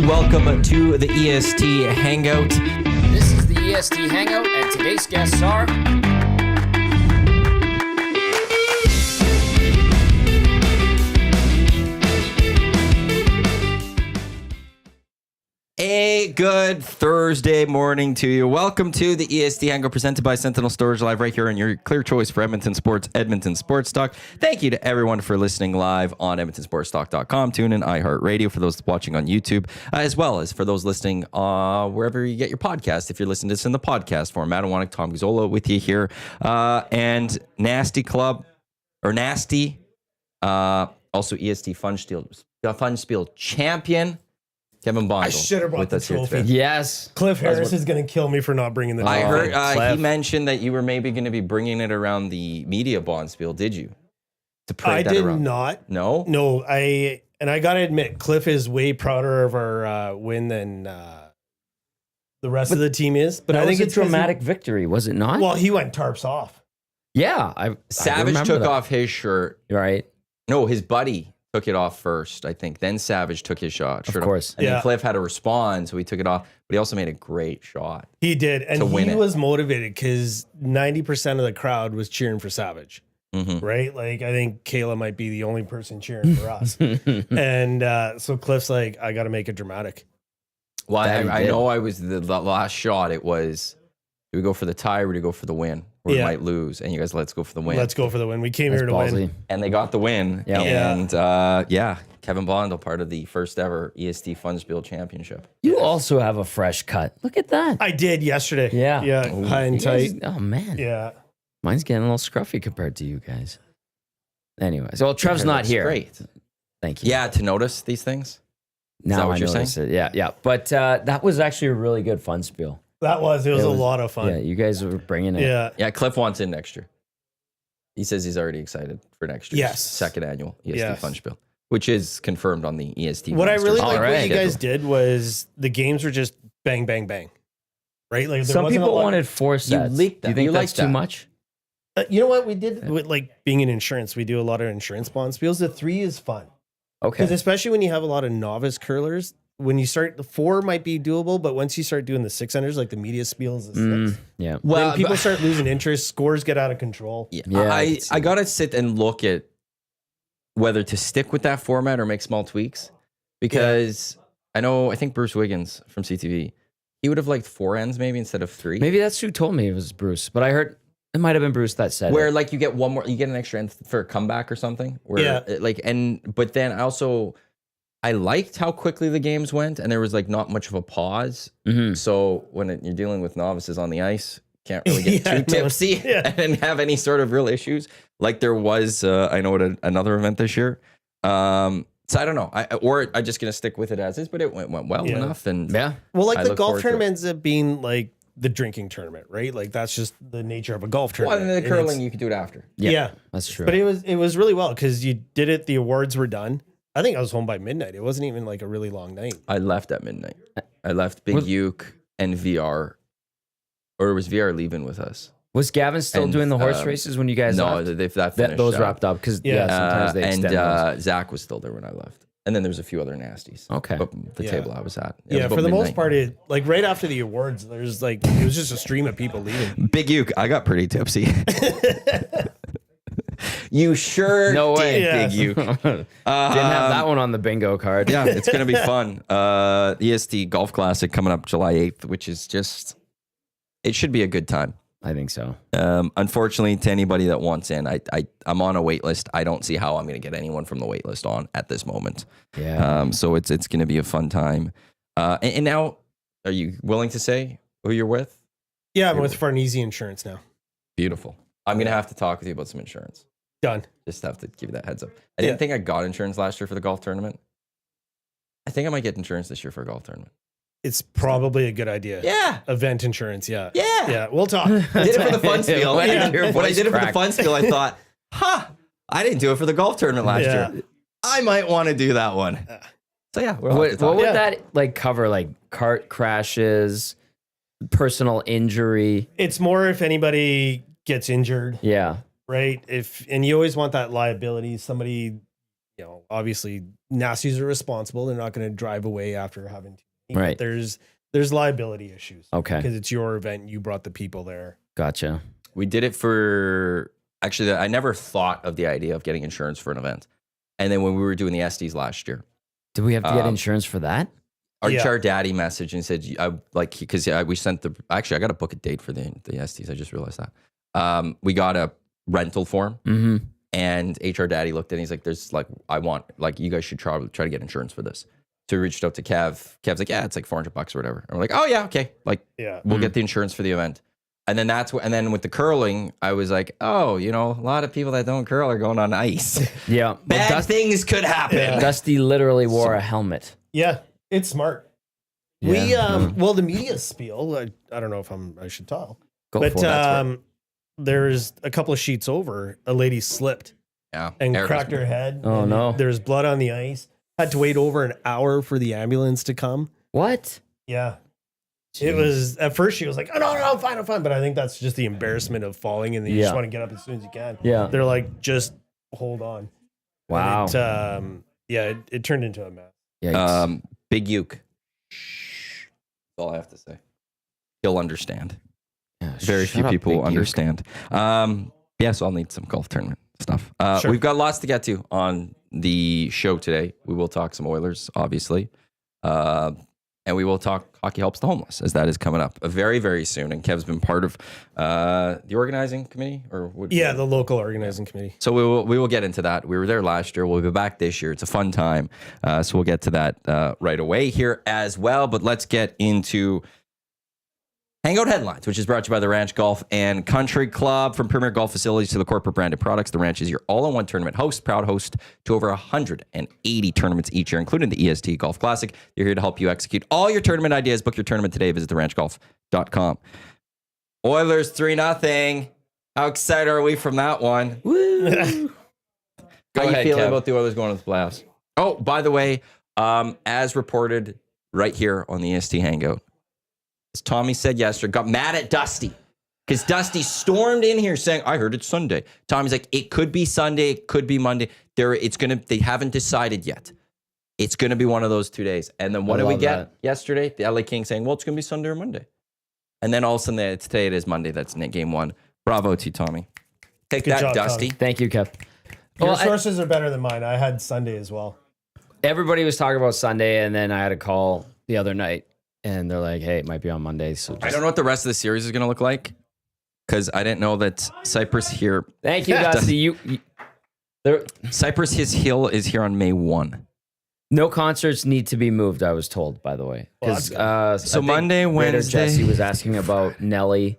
Welcome to the EST Hangout. This is the EST Hangout, and today's guests are... A good Thursday morning to you. Welcome to the EST Hangout presented by Sentinel Storage live right here on your clear choice for Edmonton Sports, Edmonton Sports Talk. Thank you to everyone for listening live on EdmontonSportsTalk.com. Tune in iHeartRadio for those watching on YouTube, as well as for those listening wherever you get your podcast. If you're listening to this in the podcast format, Iwanyk, Tom Gazzola with you here. And Nasty Club, or Nasty, also EST Funspiel champion, Kevin Bhandal. I should have brought the trophy. Yes. Cliff Harris is going to kill me for not bringing the trophy. I heard he mentioned that you were maybe going to be bringing it around the media Bonspiel. Did you? To parade that around? Not. No? No, I got to admit, Cliff is way prouder of our win than the rest of the team is. But I think it's a dramatic victory, was it not? Well, he went tarps off. Yeah. Savage took off his shirt. Right. No, his buddy took it off first, I think. Then Savage took his shot. Of course. And then Cliff had to respond, so he took it off. But he also made a great shot. He did. And he was motivated because 90% of the crowd was cheering for Savage. Mm-hmm. Right? Like, I think Kayla might be the only person cheering for us. And so Cliff's like, I got to make it dramatic. Well, I know I was the last shot. It was, do we go for the tie or do we go for the win? Or we might lose. And you guys, let's go for the win. Let's go for the win. We came here to win. And they got the win. Yeah. And Kevin Bhandal, part of the first ever EST Funspiel championship. You also have a fresh cut. Look at that. I did yesterday. Yeah. Yeah. High and tight. Oh, man. Yeah. Mine's getting a little scruffy compared to you guys. Anyway, so Trev's not here. Great. Thank you. Yeah, to notice these things. Now what I you're notice saying? it. Yeah. But that was actually a really good fun spiel. It was a lot of fun. Yeah, you guys were bringing it. Yeah. Yeah, Cliff wants in next year. He says he's already excited for next year's second annual EST Funspiel, which is confirmed on the EST. What I really like what you guys schedule. did was the games were just bang, bang, bang. Right? Like Some people wanted 4 sets. You leaked that. Do you think You that's liked too that. much? You know what we did with like being in insurance? We do a lot of insurance bond spiels. The 3 is fun. Okay. Because especially when you have a lot of novice curlers, when you start, the 4 might be doable, but once you start doing the 600s, like the media spiels, the 6, Yeah. well, people start losing interest, scores get out of control. Yeah, I gotta sit and look at whether to stick with that format or make small tweaks, because I think Bruce Wiggins from CTV, he would have liked 4 ends maybe instead of 3. Maybe that's who told me it was Bruce, but I heard it might have been Bruce that said where it. like you get an extra end for a comeback or something. Where but then I liked how quickly the games went, and there was like not much of a pause. Mm-hmm. So when you're dealing with novices on the ice, can't really get too tipsy and have any sort of real issues like there was. I know at another event this year. So I don't know. I'm just gonna stick with it as is, but it went well enough. And Yeah. Well, like I the look golf forward to tournament it. ends up being like the drinking tournament, right? Like that's just the nature of a golf Well, tournament. and the curling, you could do it after. Yeah. That's true. But it was really well because you did it. The awards were done. I think I was home by midnight. It wasn't even like a really long night. I left at midnight. I left Big Uke and VR, or was VR leaving with us? Was Gavin still And, doing the horse races when you guys No, left? they've finished. Those up. wrapped up because sometimes they extend those. Zach was still there when I left, and then there was a few other nasties. Okay. but the table I was at. It was Yeah, about for the most midnight. part, like right after the awards, there's like it was just a stream of people leaving. Big Uke, I got pretty tipsy. You sure No did, way. Yeah. Big Uke. Didn't have that one on the bingo card. Yeah, it's gonna be fun. EST Golf Classic coming up July 8th, which is just, it should be a good time. I think so. Unfortunately, to anybody that wants in, I'm on a wait list. I don't see how I'm going to get anyone from the wait list on at this moment. Yeah. So it's going to be a fun time. And now, are you willing to say who you're with? Yeah, I'm with Farnese Insurance now. Beautiful. I'm going to have to talk with you about some insurance. Done. Just have to give you that heads up. I didn't think I got insurance last year for the golf tournament. I think I might get insurance this year for a golf tournament. It's probably a good idea. Yeah. Event insurance. Yeah. Yeah. Yeah. We'll talk. I did it for the fun spiel. When did your When I voice did it for the crack? fun spiel, I thought, I didn't do it for the golf tournament last year. I might want to do that one. So yeah, we'll have to What talk. would that like cover? Like cart crashes, personal injury? It's more if anybody gets injured, Yeah. right? And you always want that liability. Somebody obviously Nasties are responsible. They're not going to drive away after having to. Right. There's liability issues. Okay. Because it's your event. You brought the people there. Gotcha. We did it for actually. I never thought of the idea of getting insurance for an event, and then when we were doing the SDs last year, Did we have to get insurance for that? our daddy messaged and said, because we sent actually I got to book a date for the SDs. I just realized that. We got a rental form, and HR daddy looked at it. He's like, "There's you guys should try to get insurance for this." So we reached out to Kev. Kev's like, "Yeah, it's like $400 or whatever." And we're like, "Oh yeah, okay." We'll get the insurance for the event. And then and then with the curling, I was like, "Oh, a lot of people that don't curl are going on ice. Yeah. Bad things could happen." Yeah. Dusty literally wore a helmet. Yeah, it's smart. Yeah. Well, the media spiel, I don't know if I should tell. Go But for it. there's a couple of sheets over, a lady slipped Yeah, and Eric cracked was- her head. Oh, and no. There's blood on the ice. Had to wait over an hour for the ambulance to come. What? Yeah. It was, at first she was like, "Oh, no, I'm fine. But I think that's just the embarrassment of falling and you just want to get up as soon as you can. Yeah. They're like, just hold on. Wow. And it turned into a mess. Yikes. Big Uke. That's all I have to say. He'll understand. Yeah, Very shut few up, people Big will Uke. understand. So I'll need some golf tournament stuff. Sure. We've got lots to get to on the show today. We will talk some Oilers, obviously. And we will talk Hockey Helps the Homeless, as that is coming up very, very soon. And Kev's been part of the organizing committee, The local organizing committee. So we will get into that. We were there last year. We'll be back this year. It's a fun time. So we'll get to that right away here as well. But let's get into Hangout Headlines, which is brought to you by the Ranch Golf and Country Club. From premier golf facilities to the corporate branded products, the Ranch is your all-in-one tournament host, proud host to over 180 tournaments each year, including the EST Golf Classic. They're here to help you execute all your tournament ideas. Book your tournament today. Visit theranchgolf.com. Oilers 3-0. How excited are we from that one? Woo. How you ahead, feeling Kev. about the Oilers going to the playoffs? Oh, by the way, as reported right here on the EST Hangout, as Tommy said yesterday, got mad at Dusty because Dusty stormed in here saying, "I heard it's Sunday." Tommy's like, "It could be Sunday, it could be Monday. They haven't decided yet. It's gonna be one of those 2 days." And then what did we love get that. yesterday? The LA Kings saying, "Well, it's gonna be Sunday or Monday." And then all of a sudden, today it is Monday. That's game one. Bravo to you, Tommy. Take Good that, job, Dusty. Tommy. Thank you, Kev. Your Well, sources are better than mine. I had Sunday as well. everybody was talking about Sunday, and then I had a call the other night, and they're like, "Hey, it might be on Monday." So I don't know what the rest of the series is gonna look like because I didn't know that Cypress here. Thank you, Dusty. Cypress Hill is here on May 1. No concerts need to be moved. I was told, by the way, Well, because So Monday, Wednesday. Jesse was asking about Nelly,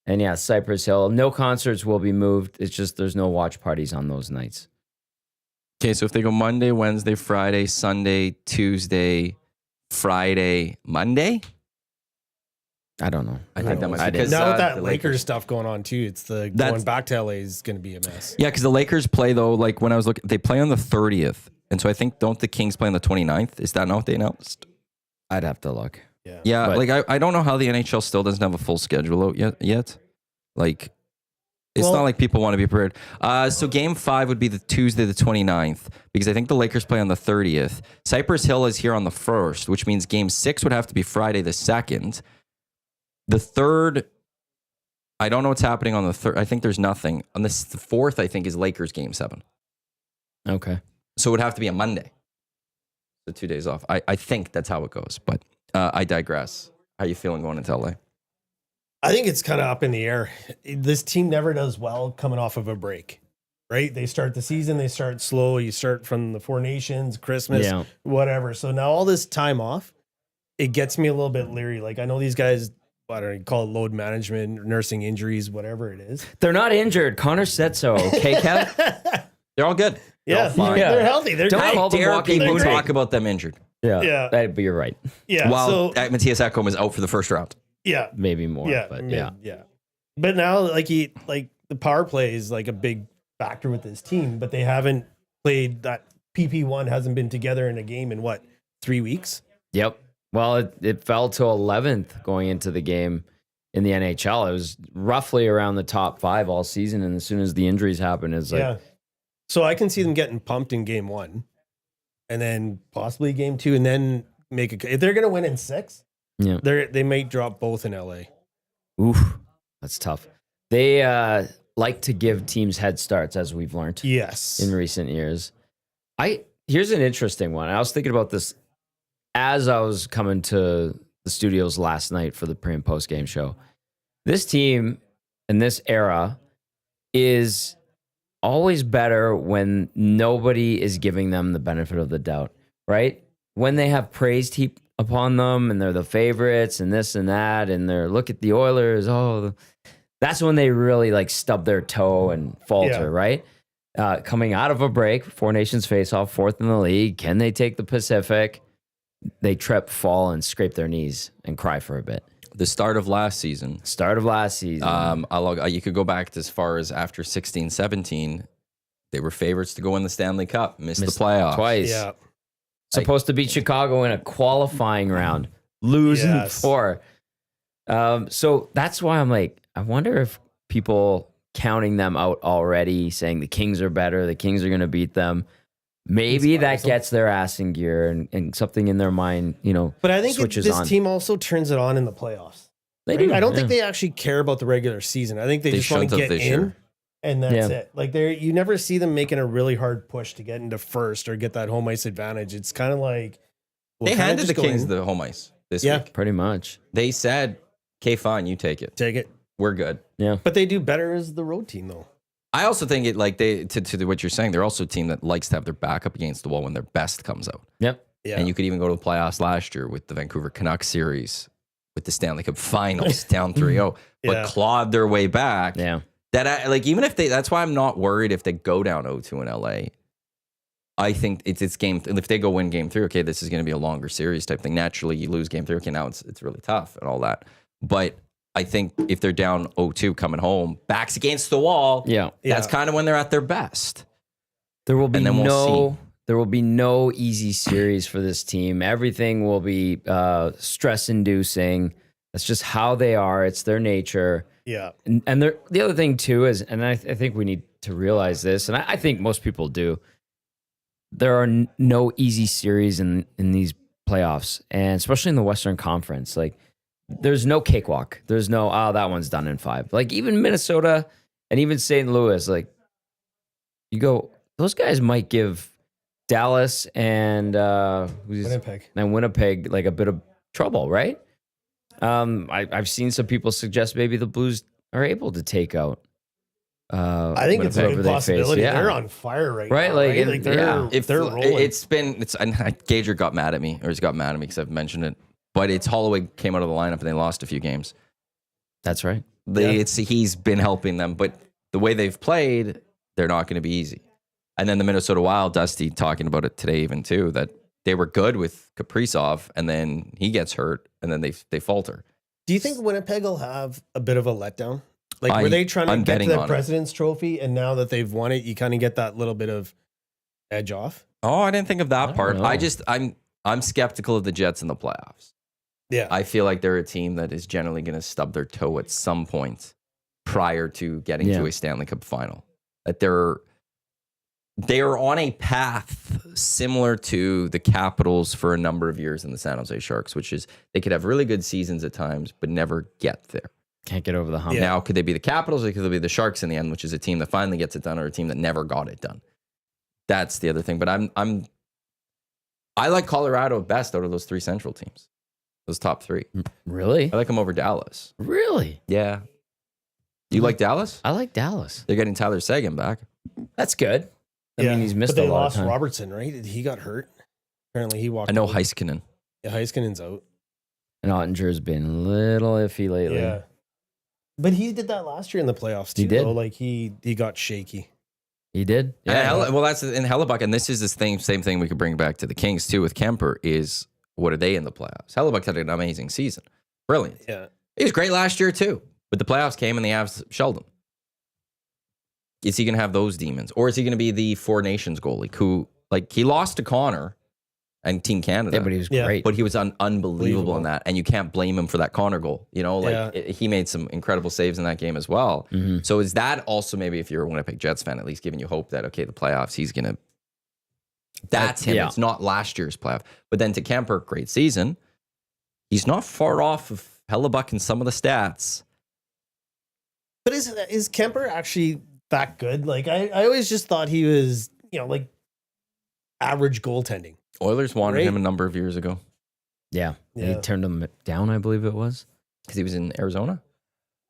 and yeah, Cypress Hill. No concerts will be moved. It's just there's no watch parties on those nights. Okay, so if they go Monday, Wednesday, Friday, Sunday, Tuesday, Friday, Monday. I don't know. I think that might be I because didn't. Now with the that Lakers stuff going on too, it's going back to LA is going to be a mess. Yeah, because the Lakers play though. Like when I was looking, they play on the 30th, and so I think don't the Kings play on the 29th? Is that not what they announced? I'd have to look. Yeah, But- like I don't know how the NHL still doesn't have a full schedule out yet. Like it's Well- not like people want to be prepared. So game 5 would be the Tuesday the 29th because I think the Lakers play on the 30th. Cypress Hill is here on the 1st, which means game 6 would have to be Friday the 2nd. The 3rd, I don't know what's happening on the 3rd. I think there's nothing. On the 4th, I think is Lakers game 7. Okay. So it would have to be a Monday. The 2 days off. I think that's how it goes, but I digress. How you feeling going into LA? I think it's kind of up in the air. This team never does well coming off of a break, right? They start the season, they start slow. You start from the Four Nations, Christmas, Yeah. whatever. So now all this time off, it gets me a little bit leery. Like I know these guys, I don't know, call it load management, nursing injuries, whatever it is. They're not injured. Connor said so. Okay, Kev? They're all good. Yeah, fine. they're healthy. They're Don't great. call them Dare walking people They're great. talk about them injured. Yeah. But you're right. Yeah. While so Matthias Ekholm is out for the first round. yeah, Maybe more. yeah, But yeah, yeah. yeah. But now, like the power play is like a big factor with this team, but they haven't played that. PP1 hasn't been together in a game in what, 3 weeks? Yep. Well, it fell to 11th going into the game in the NHL. It was roughly around the top 5 all season. And as soon as the injuries happened, it's like Yeah. So I can see them getting pumped in game 1 and then possibly game 2 and then make if they're going to win in 6, Yeah. they might drop both in LA. Oof, that's tough. They like to give teams head starts, as we've learned Yes. in recent years. Here's an interesting one. I was thinking about this as I was coming to the studios last night for the pre and post game show. This team in this era is always better when nobody is giving them the benefit of the doubt, right? When they have praise heaped upon them and they're the favorites and this and that, and they're look at the Oilers, that's when they really like stub their toe and falter, right? Coming out of a break, Four Nations face-off, 4th in the league. Can they take the Pacific? They trip, fall, and scrape their knees and cry for a bit. The start of last season. You You could go back as far as after 16-17. They were favorites to go in the Stanley Cup, missed the playoffs. Twice. Yeah. Supposed to beat Chicago in a qualifying round, losing 4. So that's why I'm like, I wonder if people counting them out already, saying the Kings are better, the Kings are going to beat them. Maybe that gets their ass in gear and something in their mind, But I think switches this on. team also turns it on in the playoffs. They Right? do. I don't think they actually care about the regular season. I think they just want to get in, and that's it. Like you never see them making a really hard push to get into first or get that home ice advantage. It's kind of like They handed the Kings the home ice this week. Pretty much. They said, "Okay, fine, you take it. Take it." We're good." Yeah. But they do better as the road team, though. I also think it like to what you're saying. They're also a team that likes to have their back up against the wall when their best comes out. Yep. Yeah. And you could even go to the playoffs last year with the Vancouver Canucks series, with the Stanley Cup Finals down 3-0, but clawed their way back. Yeah. Even if that's why I'm not worried if they go down 0-2 in LA. I think it's game. If they go win game 3, okay, this is going to be a longer series type thing. Naturally, you lose game 3. Okay, now it's really tough and all that. But I think if they're down 0-2 coming home, backs against the wall, that's kind of when they're at their best. There will be there will be no easy series for this team. Everything will be stress-inducing. That's just how they are. It's their nature. Yeah. And the other thing too is, and I think we need to realize this, and I think most people do. There are no easy series in these playoffs, and especially in the Western Conference. Like, there's no cakewalk. There's no, that one's done in 5. Like, even Minnesota and even St. Louis, like, you go, those guys might give Dallas and Winnipeg like a bit of trouble, right? I've seen some people suggest maybe the Blues are able to take out. I think it's a good possibility. They're on fire right now. Right? Like they're rolling. Gager got mad at me, or he's got mad at me because I've mentioned it. But it's Holloway came out of the lineup and they lost a few games. That's right. He's been helping them, but the way they've played, they're not going to be easy. And then the Minnesota Wild, Dusty talking about it today even too, that they were good with Kaprizov and then he gets hurt and then they falter. Do you think Winnipeg will have a bit of a letdown? Like, were they trying to get to the President's Trophy, and now that they've won it, you kind of get that little bit of edge off? Oh, I didn't think of that part. I'm skeptical of the Jets in the playoffs. Yeah. I feel like they're a team that is generally going to stub their toe at some point prior to getting to a Stanley Cup final. That they are on a path similar to the Capitals for a number of years in the San Jose Sharks, which is they could have really good seasons at times, but never get there. Can't get over the hump. Yeah. Now, could they be the Capitals or could they be the Sharks in the end, which is a team that finally gets it done or a team that never got it done? That's the other thing. But I like Colorado best out of those 3 Central teams. Those top 3. Really? I like them over Dallas. Really? Yeah. You like Dallas? I like Dallas. They're getting Tyler Seguin back. That's good. I mean, he's missed but a they lot lost of time. Robertson, right? He got hurt. Apparently, he walked. I know out. Heiskanen. Yeah, Heiskanen's out. And Ottinger's been a little iffy lately. Yeah. But he did that last year in the playoffs too. He did. Though. Like he got shaky. He did. Yeah. Well, that's in Hellebuck, and this is the same thing we could bring back to the Kings too with Kemper. Is what are they in the playoffs? Hellebuck had an amazing season, brilliant. Yeah, he was great last year too. But the playoffs came and the Avs shelled him. Is he going to have those demons, or is he going to be the Four Nations goalie who, like, he lost to Connor, and Team Canada. Yeah, but he was Yeah. great. But he was unbelievable in that, and you can't blame him for that Connor goal. You know, like he made some incredible saves in that game as well. So is that also maybe, if you're a Winnipeg Jets fan, at least giving you hope that, okay, the playoffs, he's gonna. That's him. Yeah. It's not last year's playoff. But then to Kemper, great season. He's not far off of Hellebuck in some of the stats. But is Kemper actually that good? Like I always just thought he was, like average goaltending. Oilers wanted him a number of years ago Yeah. He turned him down, I believe it was. because he was in Arizona.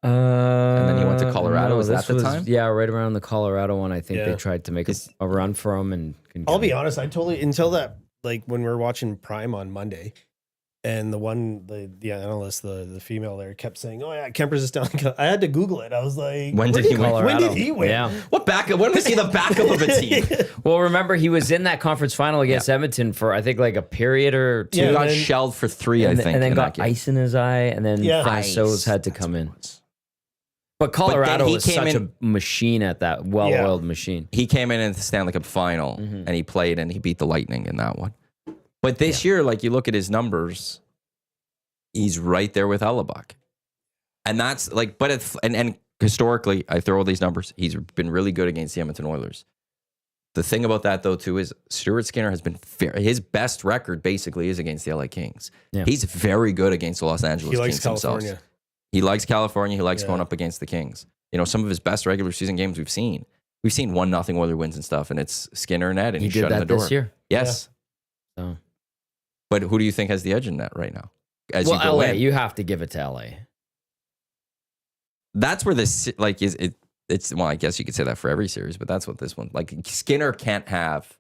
And then he went to Colorado. Was that the time? Yeah, right around the Colorado one. I think Yeah. they tried to make a run for him. And I'll be honest, I totally, until that, like when we were watching Prime on Monday, and the analyst, the female there, kept saying, "Oh yeah, Kemper's just down." I had to Google it. I was like, When did he win? When did he win? Yeah. What backup? When was he the backup of a team? Well, remember, he was in that conference final against Edmonton for, I think, like a period or two. He Yeah, got and then- shelled for 3, I and, think. and then in got that game. ice in his eye, and then Yeah. Francouz had to come in. But Colorado he was came such in- a machine at that, well-oiled machine. He came in the Stanley Cup final and he played and he beat the Lightning in that one. But this year, like you look at his numbers, he's right there with Hellebuck. And that's like, but it's, and historically, I throw all these numbers, he's been really good against the Edmonton Oilers. The thing about that, though, too, is Stuart Skinner has been fair. His best record basically is against the LA Kings. Yeah. He's very good against the Los Angeles He likes Kings themselves. California. He likes California. He likes Yeah. going up against the Kings. You know, some of his best regular season games we've seen 1-0 Oiler wins and stuff, and it's Skinner and Ed, and He he's did shutting that the door. this year. Yes. So. But who do you think has the edge in that right now? As Well, you go LA, in? you have to give it to LA. That's where this, like, is it? It's, well, I guess you could say that for every series, but that's what this one, like, Skinner can't have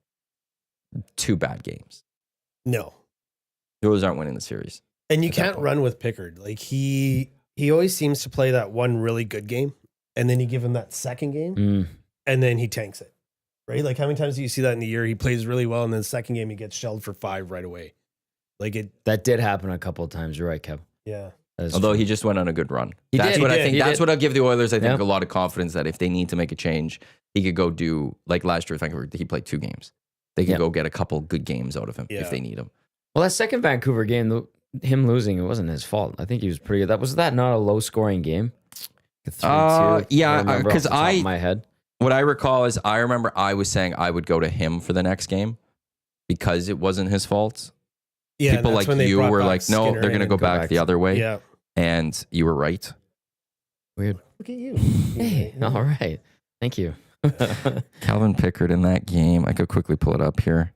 2 bad games. No, Those aren't winning the series. and you At that can't point. run with Pickard. Like he always seems to play that one really good game, and then you give him that second game, and then he tanks it. Right? Like how many times do you see that in the year? He plays really well, and then the second game he gets shelled for 5 right away. Like it. That did happen a couple of times. You're right, Kev. Yeah. That is Although true. he just went on a good run. He That's did, what he I did, think. he That's did. what I'll give the Oilers, I think, Yeah. a lot of confidence that if they need to make a change, he could go do, like last year with Vancouver, he played 2 games. They could Yeah. go get a couple good games out of him Yeah. if they need him. Well, that second Vancouver game, him losing, it wasn't his fault. I think he was pretty good. Was that not a low-scoring game? 3-2? Yeah, I remember off 'cause the top of my head. What I recall is I remember I was saying I would go to him for the next game because it wasn't his fault. Yeah. People that's like when they you brought were back like, no, Skinner they're going to in go and back the other way. Yeah. And you were right. Weird. Look at you. Hey, all right. Thank you. Calvin Pickard in that game, I could quickly pull it up here.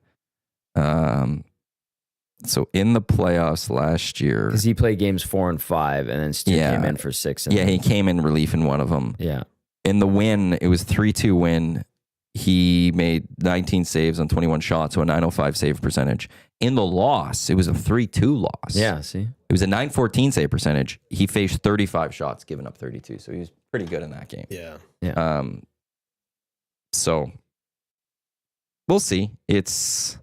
So in the playoffs last year, Because he played games 4 and 5, and then Stu Yeah. came in for 6. And yeah, he came in relief in one of them. yeah. In the win, it was 3-2 win. He made 19 saves on 21 shots, so a 905 save percentage. In the loss, it was a 3-2 loss. Yeah, see? It was a 914 save percentage. He faced 35 shots, giving up 32, so he was pretty good in that game. Yeah. So we'll see. It's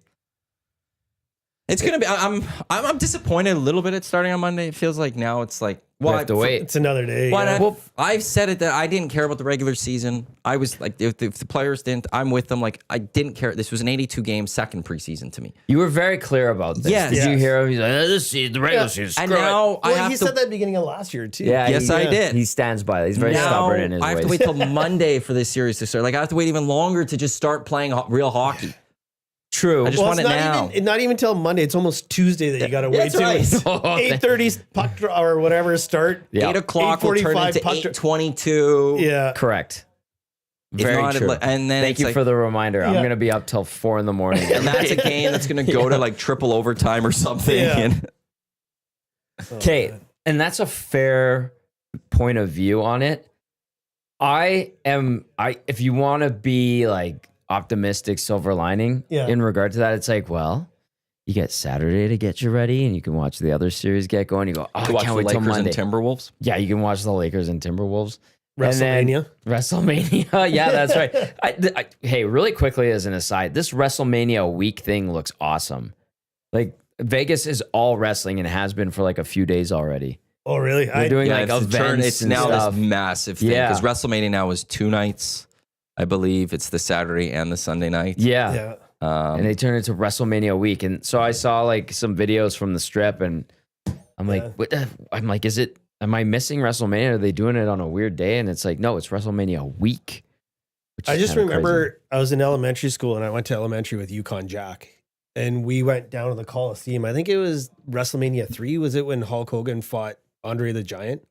gonna be. I'm disappointed a little bit at starting on Monday. It feels like now it's like, We have to wait. It's another day. Why yeah. not? I've said it that I didn't care about the regular season. I was like, if the players didn't, I'm with them. Like, I didn't care. This was an 82 game second preseason to me. You were very clear about this. Yes. Did you Yes. hear him? He's like, this season, the regular season, And screw it." now I Well, have he to. said that at the beginning of last year too. Yeah, Yes, I did. He stands by that. He's very now stubborn in his I have ways. to wait till Monday for this series to start. Like, I have to wait even longer to just start playing real hockey. True. I just Well, want it's it not now. even not even till Monday. It's almost Tuesday that you got to wait That's right. till 8:30 puck draw or whatever start. Yeah. 8 o'clock will turn 8:45 into puck dra- 8:22. Yeah. Correct. If Very not, true. and then Thank it's you like, for the reminder. I'm Yeah. going to be up till 4 in the morning. and that's a game that's going to go to like triple overtime or something. Yeah. And Okay, and that's a fair point of view on it. If you want to be like optimistic, silver lining Yeah. in regard to that, it's like, well, you get Saturday to get you ready, and you can watch the other series get going. You go, oh, I watch can't the wait till Lakers and Monday. Timberwolves. Yeah, you can watch the Lakers and Timberwolves. And then WrestleMania. WrestleMania. Yeah, that's right. Hey, really quickly as an aside, this WrestleMania week thing looks awesome. Like Vegas is all wrestling and has been for like a few days already. Oh, really? They're doing like it's events It's and now stuff. this massive thing because WrestleMania now is 2 nights. I believe it's the Saturday and the Sunday night. Yeah. Yeah. and they turned it into WrestleMania week. And so I saw like some videos from the strip, and I'm like, I'm like, am I missing WrestleMania? Are they doing it on a weird day? And it's like, no, it's WrestleMania week. I just remember I was in elementary school and I went to elementary with Yukon Jack. And we went down to the Coliseum. I think it was WrestleMania 3. Was it when Hulk Hogan fought Andre the Giant?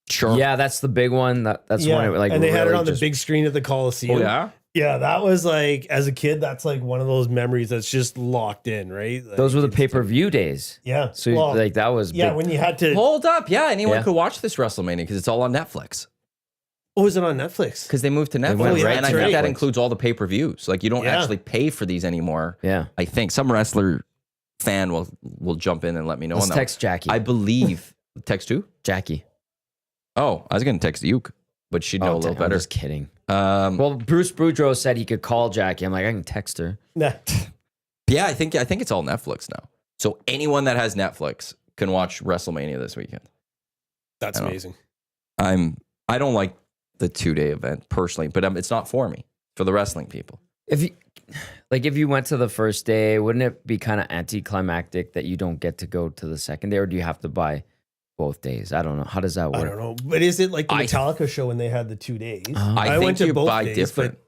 Sure. Yeah, that's the big one. That's one. It, like, and they had it really on the big screen at the Coliseum. Oh, yeah? Yeah, that was like, as a kid, that's like one of those memories that's just locked in, right? Like, those were the pay-per-view days. Yeah. So like that was yeah, big. when you had to. Hold up. Yeah, anyone Yeah. could watch this WrestleMania because it's all on Netflix. Oh, was it on Netflix? Because they moved to Netflix. went right and I to think that Netflix. includes all the pay-per-views. Like, you don't actually pay for these anymore. Yeah. I think some wrestler fan will jump in and let me know Let's on that. text Jackie. I believe. Text who? Jackie. Oh, I was going to text Uke, but she'd know a little I'm better. just kidding. Well, Bruce Boudreaux said he could call Jackie. I'm like, I can text her. Nah. yeah, I think it's all Netflix now. So anyone that has Netflix can watch WrestleMania this weekend. That's amazing. I don't like the 2-day event personally, but it's not for me. For the wrestling people. If you went to the first day, wouldn't it be kind of anticlimactic that you don't get to go to the second day, or do you have to buy both days? I don't know. How does that work? I don't know. But is it like the Metallica show when they had the 2 days? I think went to you both buy days, different. but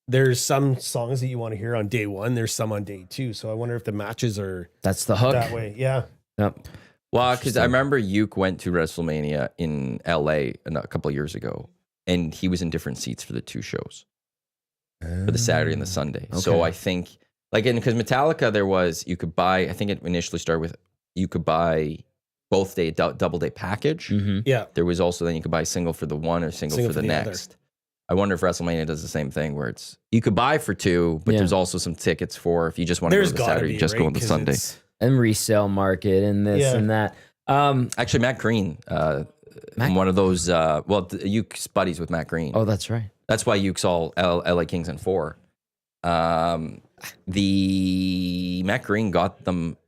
there's some songs that you want to hear on day 1. There's some on day 2. So I wonder if the matches are That's the hook. that way. Yeah. Yep. Well, because I remember Uke went to WrestleMania in LA a couple of years ago, and he was in different seats for the 2 shows, for the Saturday and the Sunday. Okay. So I think, like, because Metallica, you could buy, I think it initially started with, you could buy both day, double day package. Mm-hmm. Yeah. There was also, then you could buy single for the one or single for the next. I wonder if WrestleMania does the same thing where it's, you could buy for 2, but there's also some tickets for, if you just want to go to the Saturday, just go on the Sunday. And resale market and this and that. Actually, Matt Green, one of those, Uke's buddies with Matt Green. Oh, that's right. That's why Uke's all LA Kings and 4. The Matt Green got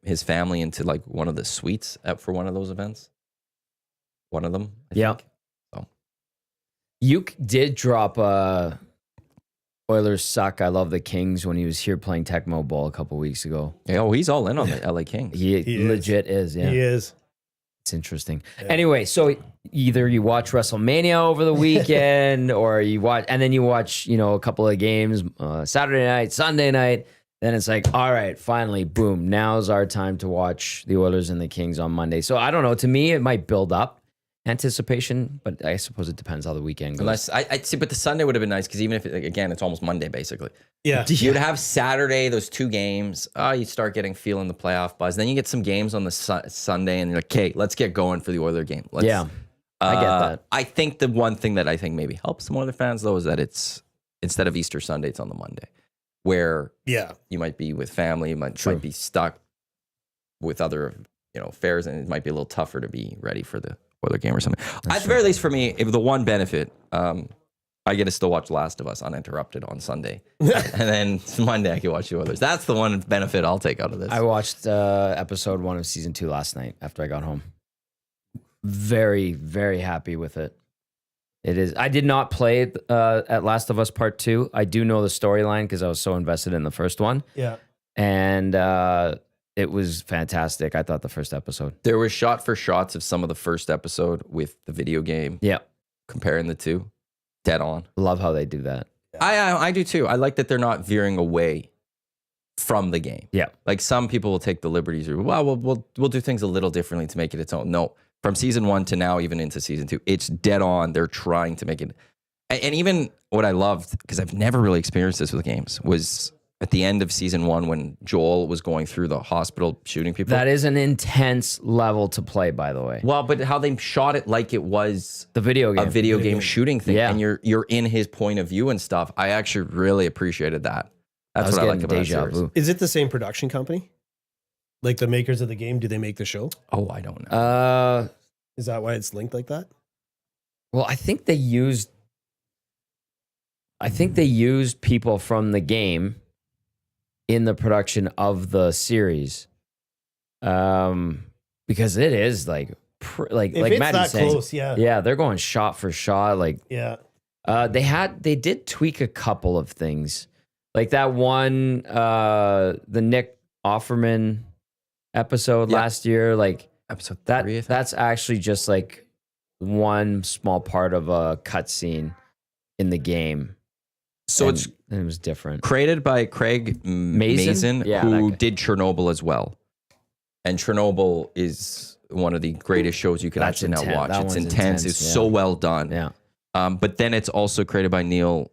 his family into like one of the suites for one of those events. One of them. I think. So. Uke did drop Oilers suck. I love the Kings when he was here playing Tecmo Bowl a couple weeks ago. Yeah, he's all in on the LA Kings. He legit is. Yeah. He is. It's interesting. Yeah. Anyway, so either you watch WrestleMania over the weekend or you watch a couple of games Saturday night, Sunday night. Then it's like, all right, finally, boom. Now's our time to watch the Oilers and the Kings on Monday. So I don't know. To me, it might build up anticipation, but I suppose it depends how the weekend goes. Unless I see, but the Sunday would have been nice because even if again, it's almost Monday basically. Yeah, you'd have Saturday, those 2 games. You start feeling the playoff buzz. Then you get some games on the Sunday, and you're like, okay, let's get going for the Oiler game. I get that. I think the one thing that I think maybe helps some other fans though is that it's instead of Easter Sunday, it's on the Monday, where you might be with family, you might be stuck with other affairs, and it might be a little tougher to be ready for the Oiler game or something. At the very least, for me, if the one benefit, I get to still watch Last of Us uninterrupted on Sunday, and then Monday I can watch the Oilers. That's the one benefit I'll take out of this. I watched episode 1 of season 2 last night after I got home. Very, very happy with it. It is. I did not play at Last of Us Part 2. I do know the storyline because I was so invested in the first one. Yeah, and it was fantastic. I thought the first episode. There was shot for shots of some of the first episode with the video game. Yeah. Comparing the 2. Dead on. Love how they do that. I do too. I like that they're not veering away from the game. Yeah. Like some people will take the liberties or, well, we'll do things a little differently to make it its own. No. From season 1 to now, even into season 2, it's dead on. They're trying to make it. And even what I loved, because I've never really experienced this with games, was at the end of season 1 when Joel was going through the hospital shooting people. That is an intense level to play, by the way. Well, but how they shot it like it was the video game, a video game shooting thing, yeah. and you're in his point of view and stuff. I actually really appreciated that. That's what I like about it. Is it the same production company? Like the makers of the game, do they make the show? Oh, I don't know. Is that why it's linked like that? Well, I think they used people from the game in the production of the series, because it is like Maddie's saying, close, yeah, they're going shot for shot, like yeah. They did tweak a couple of things. Like that one, the Nick Offerman episode last year, like Episode that. 3, I think. That's actually just like one small part of a cutscene in the game. So And it's it was different. created by Craig Mazin, Yeah, who that guy. did Chernobyl as well. And Chernobyl is one of the greatest shows you could That's actually now intense. watch. That It's one's intense. intense, It's yeah. so well done. Yeah. But then it's also created by Neil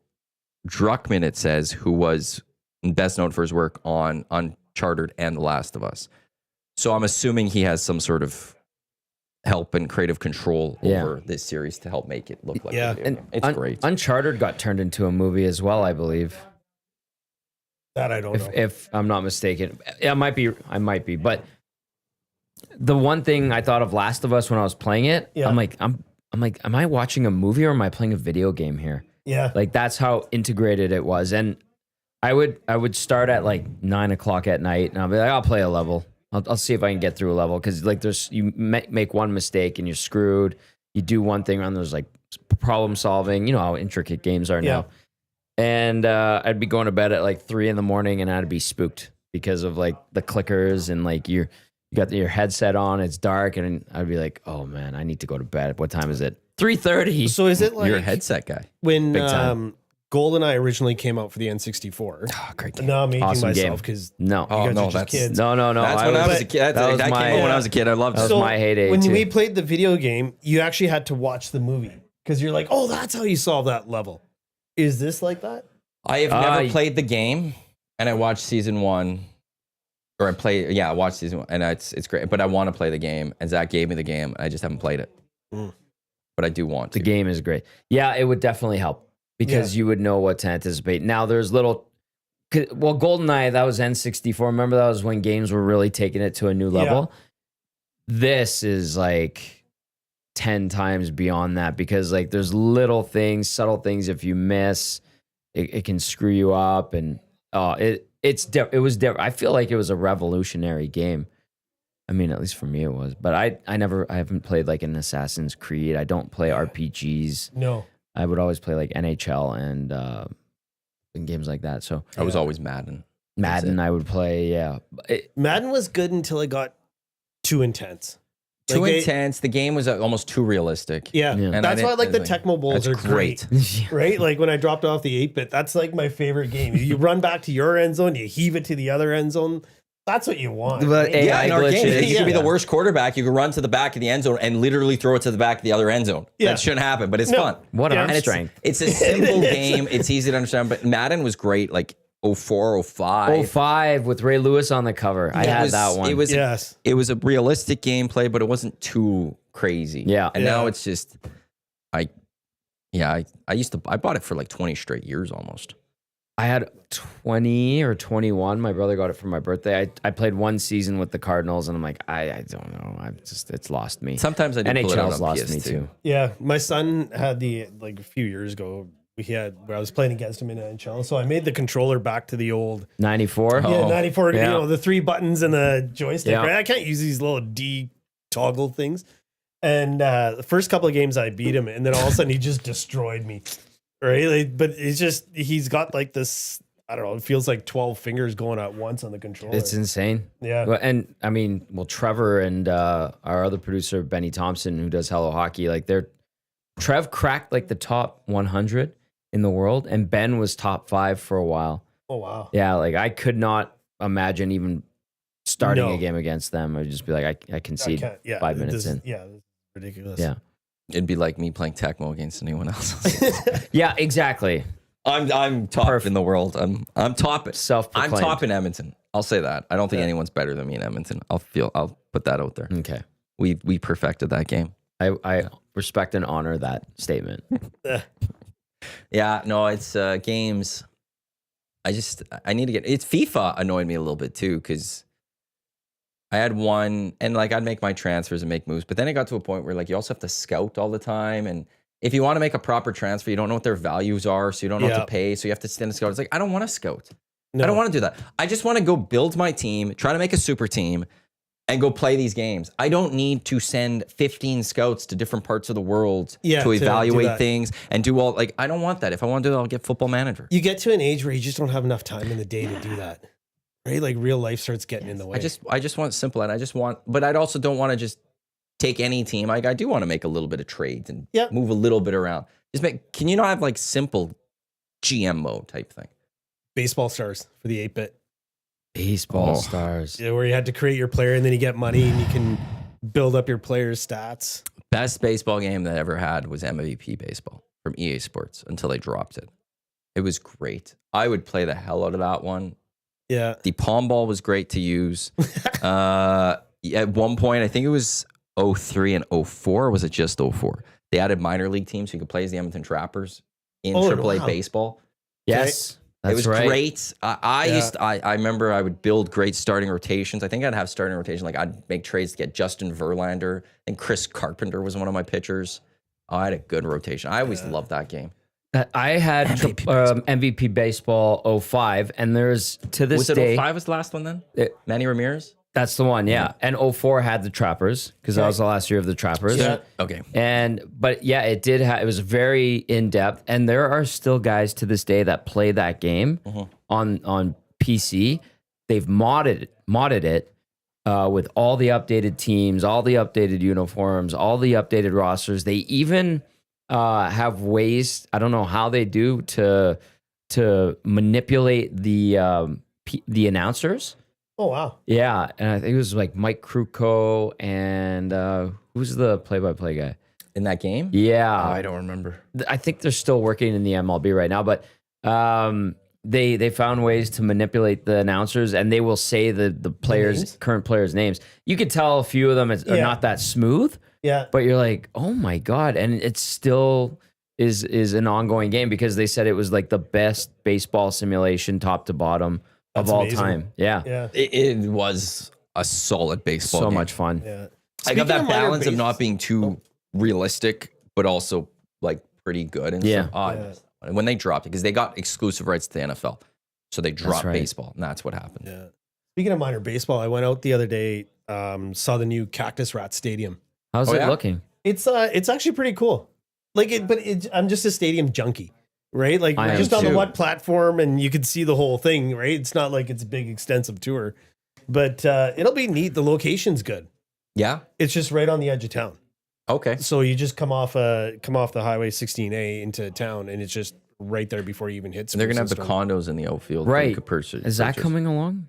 Druckmann, it says, who was best known for his work on Uncharted and The Last of Us. So I'm assuming he has some sort of help and creative control over this series to help make it look like a video game. It's great. Uncharted got turned into a movie as well, I believe. That I don't know. If I'm not mistaken. I might be. But the one thing I thought of Last of Us when I was playing it, Yeah. I'm like, am I watching a movie or am I playing a video game here? Yeah. Like that's how integrated it was. And I would start at like 9 o'clock at night and I'll be like, I'll play a level. I'll see if I can get through a level. Cause like you make one mistake and you're screwed. You do one thing and there's like problem solving, you know how intricate games are now. And I'd be going to bed at like 3 a.m. and I'd be spooked because of like the clickers and like you got your headset on, it's dark, and I'd be like, oh man, I need to go to bed. What time is it? 3:30. So is it like You're a headset guy. when Big time. GoldenEye originally came out for the N64? Oh, great game. Now I'm aging Awesome game. myself because No. Oh, guys no, are just that's kids. No. That's when I was a kid. that was That my- came out when I was a kid. I loved That it. was my heyday when too. we played the video game, you actually had to watch the movie because you're like, oh, that's how you solve that level. Is this like that? I have never played the game, and I watched season 1. Or I watched season 1, and it's great. But I want to play the game, and Zach gave me the game, and I just haven't played it. But I do want to. The game is great. Yeah, it would definitely help because you would know what to anticipate. Now there's GoldenEye, that was N64. Remember that was when games were really taking it to a new level. This is like 10 times beyond that because like there's little things, subtle things. If you miss, it can screw you up. And it was different. I feel like it was a revolutionary game. I mean, at least for me it was. But I haven't played like an Assassin's Creed. I don't play RPGs. No. I would always play like NHL and games like that. So I was always Madden. Madden, I would play. Yeah, Madden was good until it got too intense. Too Like, intense. The game was almost too realistic. Yeah. And That's why like the Tecmo Tecmo Bowls are great. Right? Like when I dropped off the 8-bit, that's like my favorite game. You run back to your end zone, you heave it to the other end zone. That's what you want. But right? AI in our game, glitches. you could be the worst quarterback. You could run to the back of the end zone and literally throw it to the back of the other end zone. Yeah. That shouldn't happen, but it's No. fun. What Yeah. arm And strength? it's a simple game. It's easy to understand, but Madden was great. Like 04, 05. 05 with Ray Lewis on the cover. I had that one. It was Yes. it was a realistic gameplay, but it wasn't too crazy. Yeah. And Yeah. now it's just I bought it for like 20 straight years almost. I had 20 or 21. My brother got it for my birthday. I played one season with the Cardinals, and I'm like, I don't know. It's lost me. Sometimes I do pull it out NHL's on lost me PS2. too. Yeah. My son had like a few years ago, where I was playing against him in NHL. So I made the controller back to the old 94. Yeah, 94, yeah. you know, the 3 buttons and the joystick, Yeah. right? I can't use these little D toggle things. And the first couple of games I beat him, and then all of a sudden he just destroyed me, right? Like, but it's just, he's got like this, I don't know, it feels like 12 fingers going at once on the controller. It's insane. Yeah. Well, and I mean, Trevor and our other producer, Benny Thompson, who does Hello Hockey, like Trev cracked like the top 100 in the world, and Ben was top 5 for a while. Oh, wow. Yeah, like I could not imagine even starting No. a game against them. I'd just be like, I concede can't- yeah, 5 minutes in. Yeah, this is ridiculous. Yeah. It'd be like me playing Tecmo against anyone else. Yeah, exactly. I'm top in the world. I'm topping. I'm Self-proclaimed. top in Edmonton. I'll say that. I don't think anyone's better than me in Edmonton. I'll put that out there. Okay. We perfected that game. I respect and honor that statement. Yeah, no, it's games. I need to get. It's FIFA annoyed me a little bit too because I had one and like I'd make my transfers and make moves, but then it got to a point where like you also have to scout all the time, and if you want to make a proper transfer, you don't know what their values are, so you don't know what to pay, so you have to stand and scout. It's like I don't want to scout. No. I don't want to do that. I just want to go build my team, try to make a super team, and go play these games. I don't need to send 15 scouts to different parts of the world Yeah, to to evaluate do that. things and do all, like, I don't want that. If I want to do that, I'll get Football Manager. You get to an age where you just don't have enough time in the day to do that, right? Like real life starts getting in the way. I just want simple, and but I also don't want to just take any team. Like, I do want to make a little bit of trades and move a little bit around. Can you not have like simple GM mode type thing? Baseball stars for the 8-bit. Baseball stars. Yeah, where you had to create your player and then you get money and you can build up your player's stats. Best baseball game that I ever had was MVP Baseball from EA Sports until they dropped it. It was great. I would play the hell out of that one. Yeah. The palm ball was great to use. At one point, I think it was 03 and 04. Or was it just 04? They added minor league teams so you could play as the Edmonton Trappers in AAA baseball. Yes. It was right. great. I remember I would build great starting rotations. I think I'd have starting rotation. Like, I'd make trades to get Justin Verlander, and Chris Carpenter was one of my pitchers. Oh, I had a good rotation. I always loved that game. I had MVP Baseball 05, and there's to this day. Was it 05 was the last one then? Manny Ramirez? That's the one, yeah. And 04 had the Trappers because that was the last year of the Trappers. Yeah. Okay. But yeah, it did have, it was very in depth, and there are still guys to this day that play that game on PC. They've modded it with all the updated teams, all the updated uniforms, all the updated rosters. They even have ways, I don't know how they do to manipulate the announcers. Oh, wow. Yeah, and I think it was like Mike Kruko and who's the play-by-play guy? In that game? Yeah. Oh, I don't remember. I think they're still working in the MLB right now, but they found ways to manipulate the announcers, and they will say the players, current players' names. You could tell a few of them are not that smooth. Yeah. But you're like, oh my God. And it still is an ongoing game because they said it was like the best baseball simulation top to bottom of all amazing. time. Yeah. Yeah. It was a solid baseball game. So much fun. Yeah. I got that Speaking of minor balance of not being too realistic, but also like pretty good. And Yeah. When they dropped it, because they got exclusive rights to the NFL. So they dropped right. baseball, and that's what happened. Yeah. Speaking of minor baseball, I went out the other day, saw the new Cactus Rat Stadium. How's it looking? It's actually pretty cool. I'm just a stadium junkie, right? Like I am just on the too. what platform, and you can see the whole thing, right? It's not like it's a big extensive tour, but it'll be neat. The location's good. Yeah. It's just right on the edge of town. Okay. So you just come off the highway 16A into town, and it's just right there before you even hit. And they're gonna have the Spruce condos in the outfield. that you Right. could purchase. Is that coming along?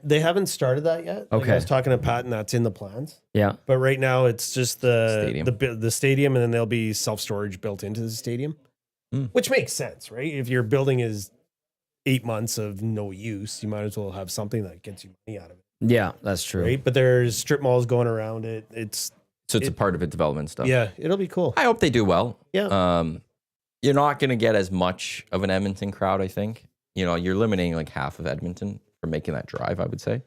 They haven't started that yet. Like, Okay. I was talking to Pat, and that's in the plans. Yeah. But right now, it's just Stadium. the stadium, and then there'll be self-storage built into the stadium, which makes sense, right? If your building is 8 months of no use, you might as well have something that gets you money out of it, Yeah, that's true. right? But there's strip malls going around it. It's a part of it, development stuff. yeah, it'll be cool. I hope they do well. Yeah. You're not going to get as much of an Edmonton crowd, I think. You know, you're limiting like half of Edmonton for making that drive, I would say.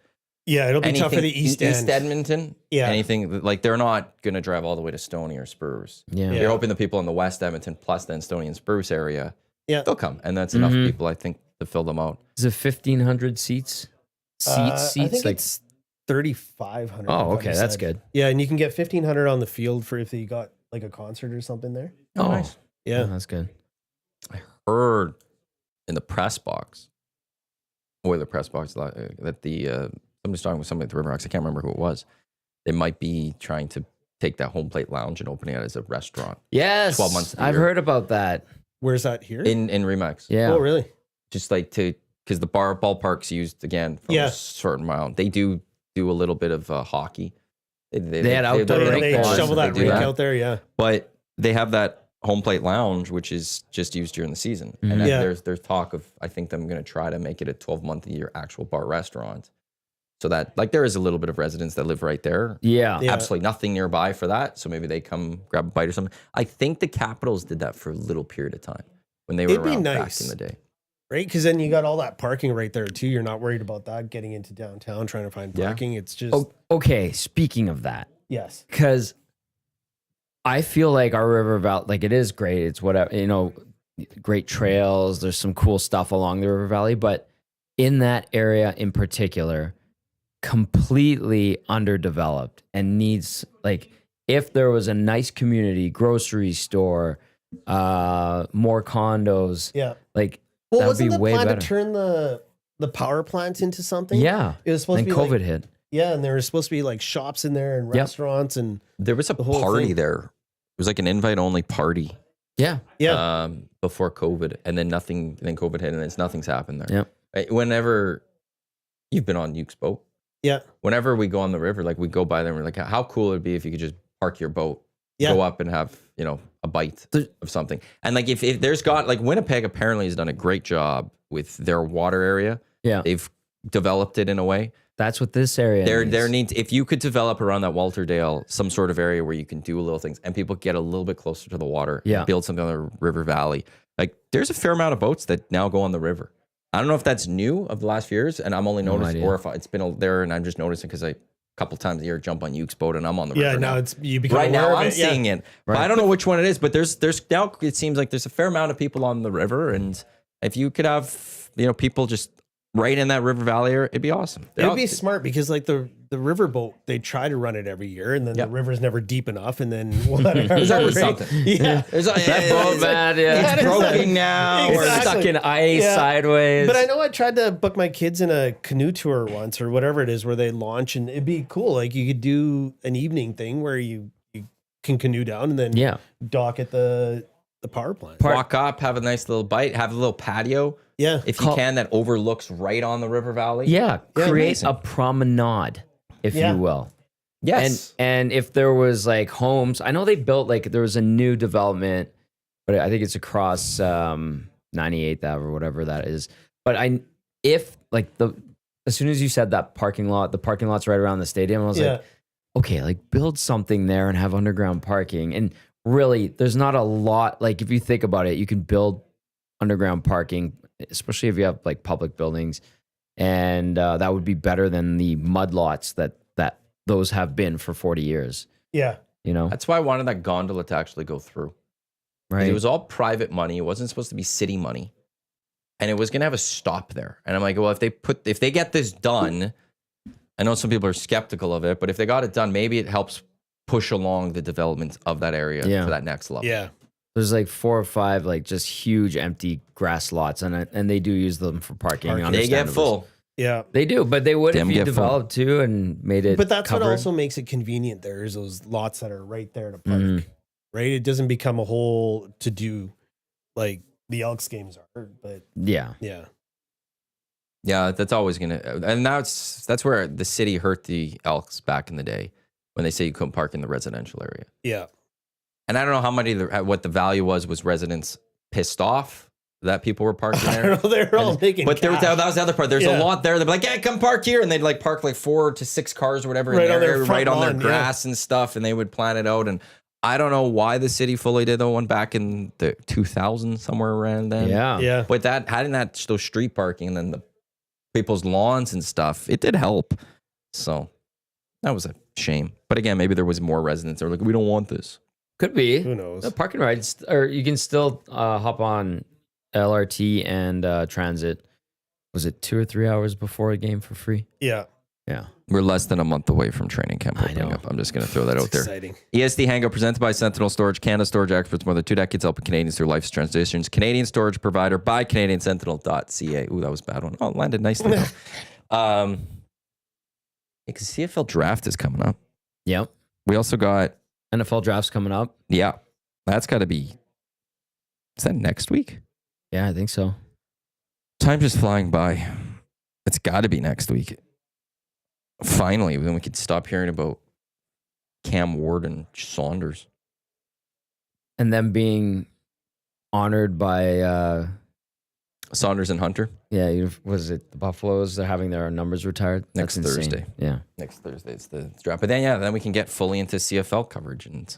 Yeah, it'll be tough for the East End. East Edmonton. Yeah. Anything like they're not going to drive all the way to Stony or Spruce. Yeah. Yeah. You're hoping the people in the West Edmonton plus then Stony and Spruce area, Yeah. they'll come. And that's enough people, I think, to fill them out. Is it 1,500 seats? I Seats? think Like, it's 3,500. oh, I thought okay. he That's said. good. Yeah, and you can get 1,500 on the field for if you got like a concert or something there. Oh, nice. Yeah. that's good. Heard in the press box, or the press box, that somebody's talking with somebody at the River Rocks. I can't remember who it was. They might be trying to take that home plate lounge and opening it as a restaurant. Yes. 12 months of the I've year. heard about that. Where's that here? In Remax. Yeah. Oh, really? Just like because the ballpark's used again for Yeah. a certain amount. They do a little bit of hockey. They had outdoor They, rink they bars, shovel that do rink out there. Yeah. But they have that home plate lounge, which is just used during the season. And then Yeah. there's talk of, I think them going to try to make it a 12-month-a-year actual bar restaurant. So that, like, there is a little bit of residents that live right there. Yeah. Yeah. Absolutely nothing nearby for that. So maybe they come grab a bite or something. I think the Capitals did that for a little period of time when they were It'd be around nice. back in the day. Right? Because then you got all that parking right there too. You're not worried about that getting into downtown trying to find Yeah. parking. It's just Okay. Speaking of that, yes. because I feel like our river valley, like it is great. It's whatever, great trails. There's some cool stuff along the river valley, but in that area in particular, completely underdeveloped and needs, like, if there was a nice community, grocery store, more condos, like, Well, that would wasn't be the way plan better. to turn the power plants into something? Yeah. It was supposed Then to be COVID like, hit. yeah, and there was supposed to be like shops in there and restaurants and There was a whole party thing. there. It was like an invite-only party. Yeah. Before COVID, and then COVID hit, and nothing's happened there. Yep. Whenever you've been on Uke's boat, yeah, whenever we go on the river, like we go by there, and we're like, how cool it would be if you could just park your boat, go up and have a bite of something. And like if there's got like Winnipeg apparently has done a great job with their water area. Yeah. They've developed it in a way. That's what this area There needs, if you could develop around that Walterdale some sort of area where you can do little things and people get a little bit closer to the water, and build something on the river valley. Like there's a fair amount of boats that now go on the river. I don't know if that's new of the last few years, and I'm only noticing, or if it's been there and I'm just noticing because I a couple times a year jump on Uke's boat and I'm on the river. Yeah, now it's you become right aware now of I'm it. seeing it, but I don't know which one it is. But there's now it seems like there's a fair amount of people on the river, and if you could have people just right in that river valley area, it'd be awesome. It'd be smart because like the riverboat, they try to run it every year, and then the river's never deep enough, and then there's always something. Yeah, that boat, man. It's broken now. Exactly. We're stuck in ice sideways. But I know I tried to book my kids in a canoe tour once or whatever it is where they launch, and it'd be cool. Like you could do an evening thing where you can canoe down and then dock at the power plant. Walk up, have a nice little bite, have a little patio. Yeah. If you can, that overlooks right on the river valley. Yeah. Create amazing. a promenade, if you will. Yes. And if there was like homes, I know they built like there was a new development, but I think it's across 98th Ave or whatever that is. But as soon as you said that parking lot, the parking lot's right around the stadium, I was like, okay, like build something there and have underground parking. And really, there's not a lot, like if you think about it, you can build underground parking, especially if you have like public buildings, and that would be better than the mud lots that those have been for 40 years. Yeah. That's why I wanted that gondola to actually go through. Right. It was all private money. It wasn't supposed to be city money. And it was going to have a stop there. And I'm like, well, if they get this done, I know some people are skeptical of it, but if they got it done, maybe it helps push along the development of that area to that next level. Yeah. There's like 4 or 5 like just huge empty grass lots, and they do use them for parking. They get full. Yeah. They do, but they would Them if you get full. developed too and made it. But that's covered. what also makes it convenient. There's those lots that are right there to park, right? It doesn't become a whole to do like the Elks games are, but Yeah. Yeah, that's always going to, and that's where the city hurt the Elks back in the day when they say you couldn't park in the residential area. Yeah. And I don't know what the value was residents pissed off that people were parking there. I don't know, they're all making But cash. that was the other part. There's a lot there. They'd be like, yeah, come park here. And they'd like park like 4 to 6 cars or whatever Right in on there, their front right on their lawn, grass and stuff. And they would plan it out. And I don't know why the city fully did that one back in the 2000s, somewhere around then. Yeah. But having those street parking and then the people's lawns and stuff, it did help. So that was a shame. But again, maybe there was more residents that were like, we don't want this. Could be. Who knows? The parking rides, or you can still hop on LRT and transit. Was it 2 or 3 hours before a game for free? Yeah. Yeah. We're less than a month away from training camp opening up. I'm just going to throw that out there. Exciting. EST Hangout presented by Sentinel Storage, Canada storage experts, more than 2 decades helping Canadians through life's transitions. Canadian storage provider by CanadianSentinel.ca. Ooh, that was a bad one. Oh, it landed nicely. Because CFL draft is coming up. Yep. We also got NFL drafts coming up. Yeah, that's got to be. Is that next week? Yeah, I think so. Time just flying by. It's got to be next week. Finally, then we could stop hearing about Cam Ward and Saunders. And them being honored by, Saunders and Hunter. yeah, was it the Buffaloes? They're having their numbers retired Next That's insane. Thursday. Yeah. Next Thursday, it's the draft. But then we can get fully into CFL coverage. And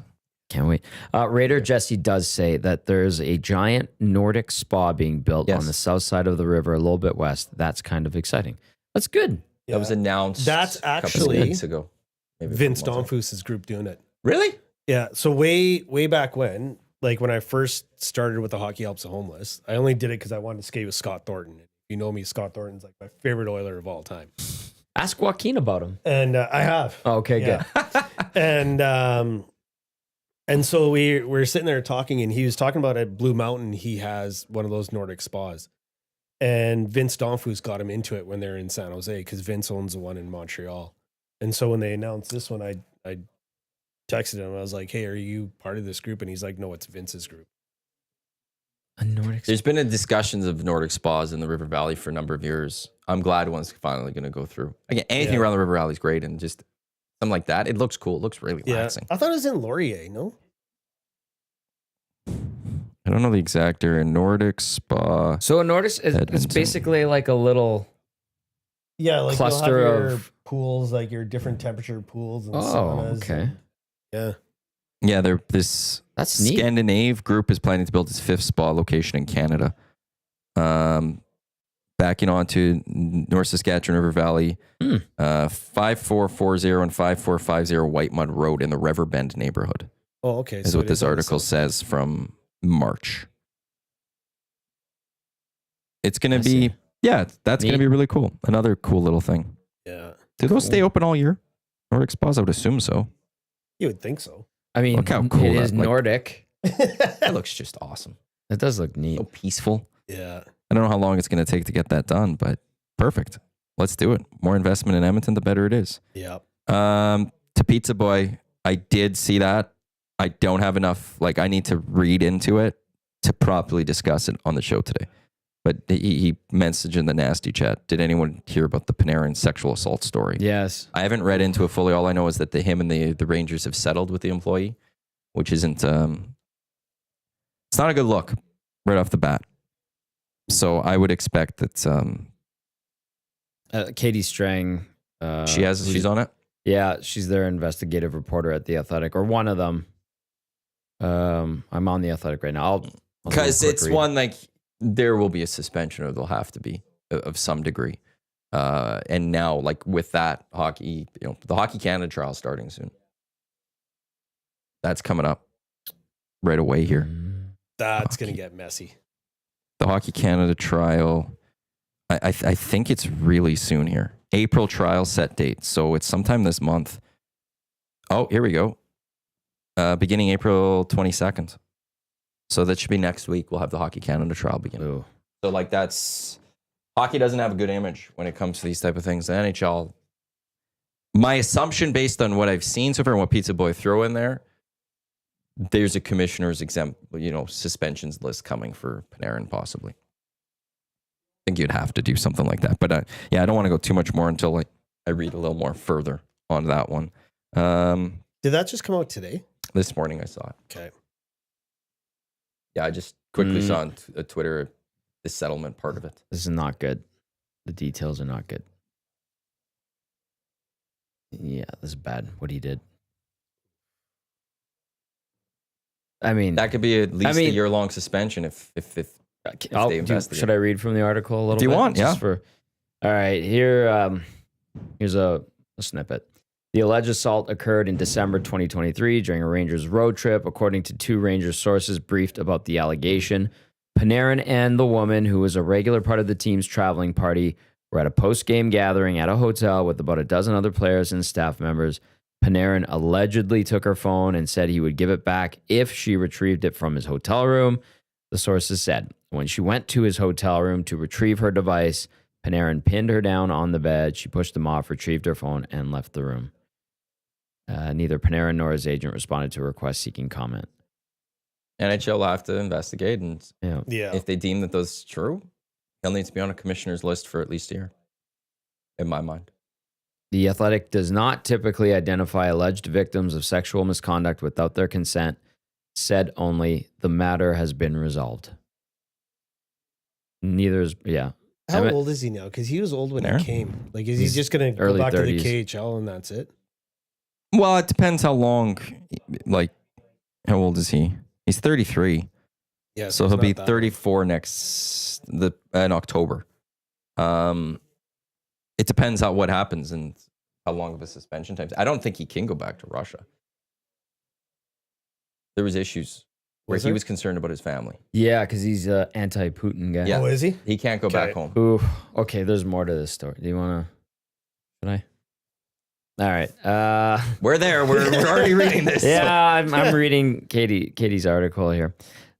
Can't wait. Raider Jesse does say that there's a giant Nordic spa being built on the south side of the river, a little bit west. That's kind of exciting. That's good. that was announced. That's a couple of actually weeks ago. Maybe a Vince couple months ago. Donfus's group doing it. Really? Yeah. So way back when, like when I first started with the Hockey Helps the Homeless, I only did it because I wanted to skate with Scott Thornton. If you know me, Scott Thornton's like my favorite Oiler of all time. Ask Joaquin about him. And I have. Oh, okay, Yeah. good. And so we're sitting there talking, and he was talking about at Blue Mountain, he has one of those Nordic spas. And Vince Donfus got him into it when they're in San Jose, because Vince owns the one in Montreal. And so when they announced this one, I texted him. I was like, hey, are you part of this group? And he's like, no, it's Vince's group. A Nordic. There's been a discussions of Nordic spas in the River Valley for a number of years. I'm glad one's finally going to go through. Again, anything around the River Valley is great, and just something like that, it looks cool. It looks really relaxing. I thought it was in Laurier, no? I don't know the exact area. Nordic spa. So a Nordic, it's basically like a little Like cluster you'll have your of pools, like your different temperature pools and Oh, saunas. okay. Yeah, this That's neat. Scandinave group is planning to build its 5th spa location in Canada. Backing onto North Saskatchewan River Valley, 5440 and 5450 White Mud Road in the Riverbend neighborhood. Oh, okay. Is what this article says from March. It's going to be, that's going to be really cool. Another cool little thing. Yeah. Do those stay open all year? Nordic spas, I would assume so. You would think so. I mean, look how cool it is Nordic. That looks just awesome. It does look neat. So peaceful. Yeah. I don't know how long it's going to take to get that done, but perfect. Let's do it. More investment in Edmonton, the better it is. Yeah. To Pizza Boy, I did see that. I don't have enough, I need to read into it to properly discuss it on the show today. But he messaged in the nasty chat. Did anyone hear about the Panarin sexual assault story? Yes. I haven't read into it fully. All I know is that him and the Rangers have settled with the employee, which isn't, it's not a good look right off the bat. So I would expect that Katie Strang. she's on it. Yeah, she's their investigative reporter at The Athletic, or one of them. I'm on The Athletic right now. Because it's one there will be a suspension, or there'll have to be of some degree. And now, with that hockey, the Hockey Canada trial starting soon. That's coming up right away here. That's going to get messy. The Hockey Canada trial, I think it's really soon here. April trial set date. So it's sometime this month. Oh, here we go. Beginning April 22nd. So that should be next week. We'll have the Hockey Canada trial begin. Ooh. So that's, hockey doesn't have a good image when it comes to these type of things. The NHL, my assumption based on what I've seen so far and what Pizza Boy throw in there, there's a commissioner's suspensions list coming for Panarin possibly. I think you'd have to do something like that. But I don't want to go too much more until I read a little more further on that one. Did that just come out today? This morning I saw it. Okay. Yeah, I just quickly saw on Twitter the settlement part of it. This is not good. The details are not good. Yeah, this is bad what he did. I mean, that could be at least a year-long suspension if they investigate. Should I read from the article a little bit? If you want, yeah. All right, here's a snippet. The alleged assault occurred in December 2023 during a Rangers road trip. According to 2 Rangers sources briefed about the allegation, Panarin and the woman, who was a regular part of the team's traveling party, were at a post-game gathering at a hotel with about a dozen other players and staff members. Panarin allegedly took her phone and said he would give it back if she retrieved it from his hotel room. The sources said when she went to his hotel room to retrieve her device, Panarin pinned her down on the bed. She pushed him off, retrieved her phone, and left the room. Neither Panarin nor his agent responded to a request seeking comment. NHL will have to investigate, and if they deem that those true, he'll need to be on a commissioner's list for at least a year, in my mind. The Athletic does not typically identify alleged victims of sexual misconduct without their consent, said only the matter has been resolved. How old is he now? Because he was old when he came. Is he just going to go back 30s. To the KHL and that's it? Well, it depends how long, how old is he? He's 33. Yeah. So he'll be 34 in October. It depends on what happens and how long of a suspension time. I don't think he can go back to Russia. There was issues where he was concerned about his family. Yeah, because he's an anti-Putin guy. Yeah. Oh, is he? He can't go back home. Ooh, okay, there's more to this story. Do you want to? Should I? All right. We're there. We're already reading this. Yeah, I'm reading Katie's article here.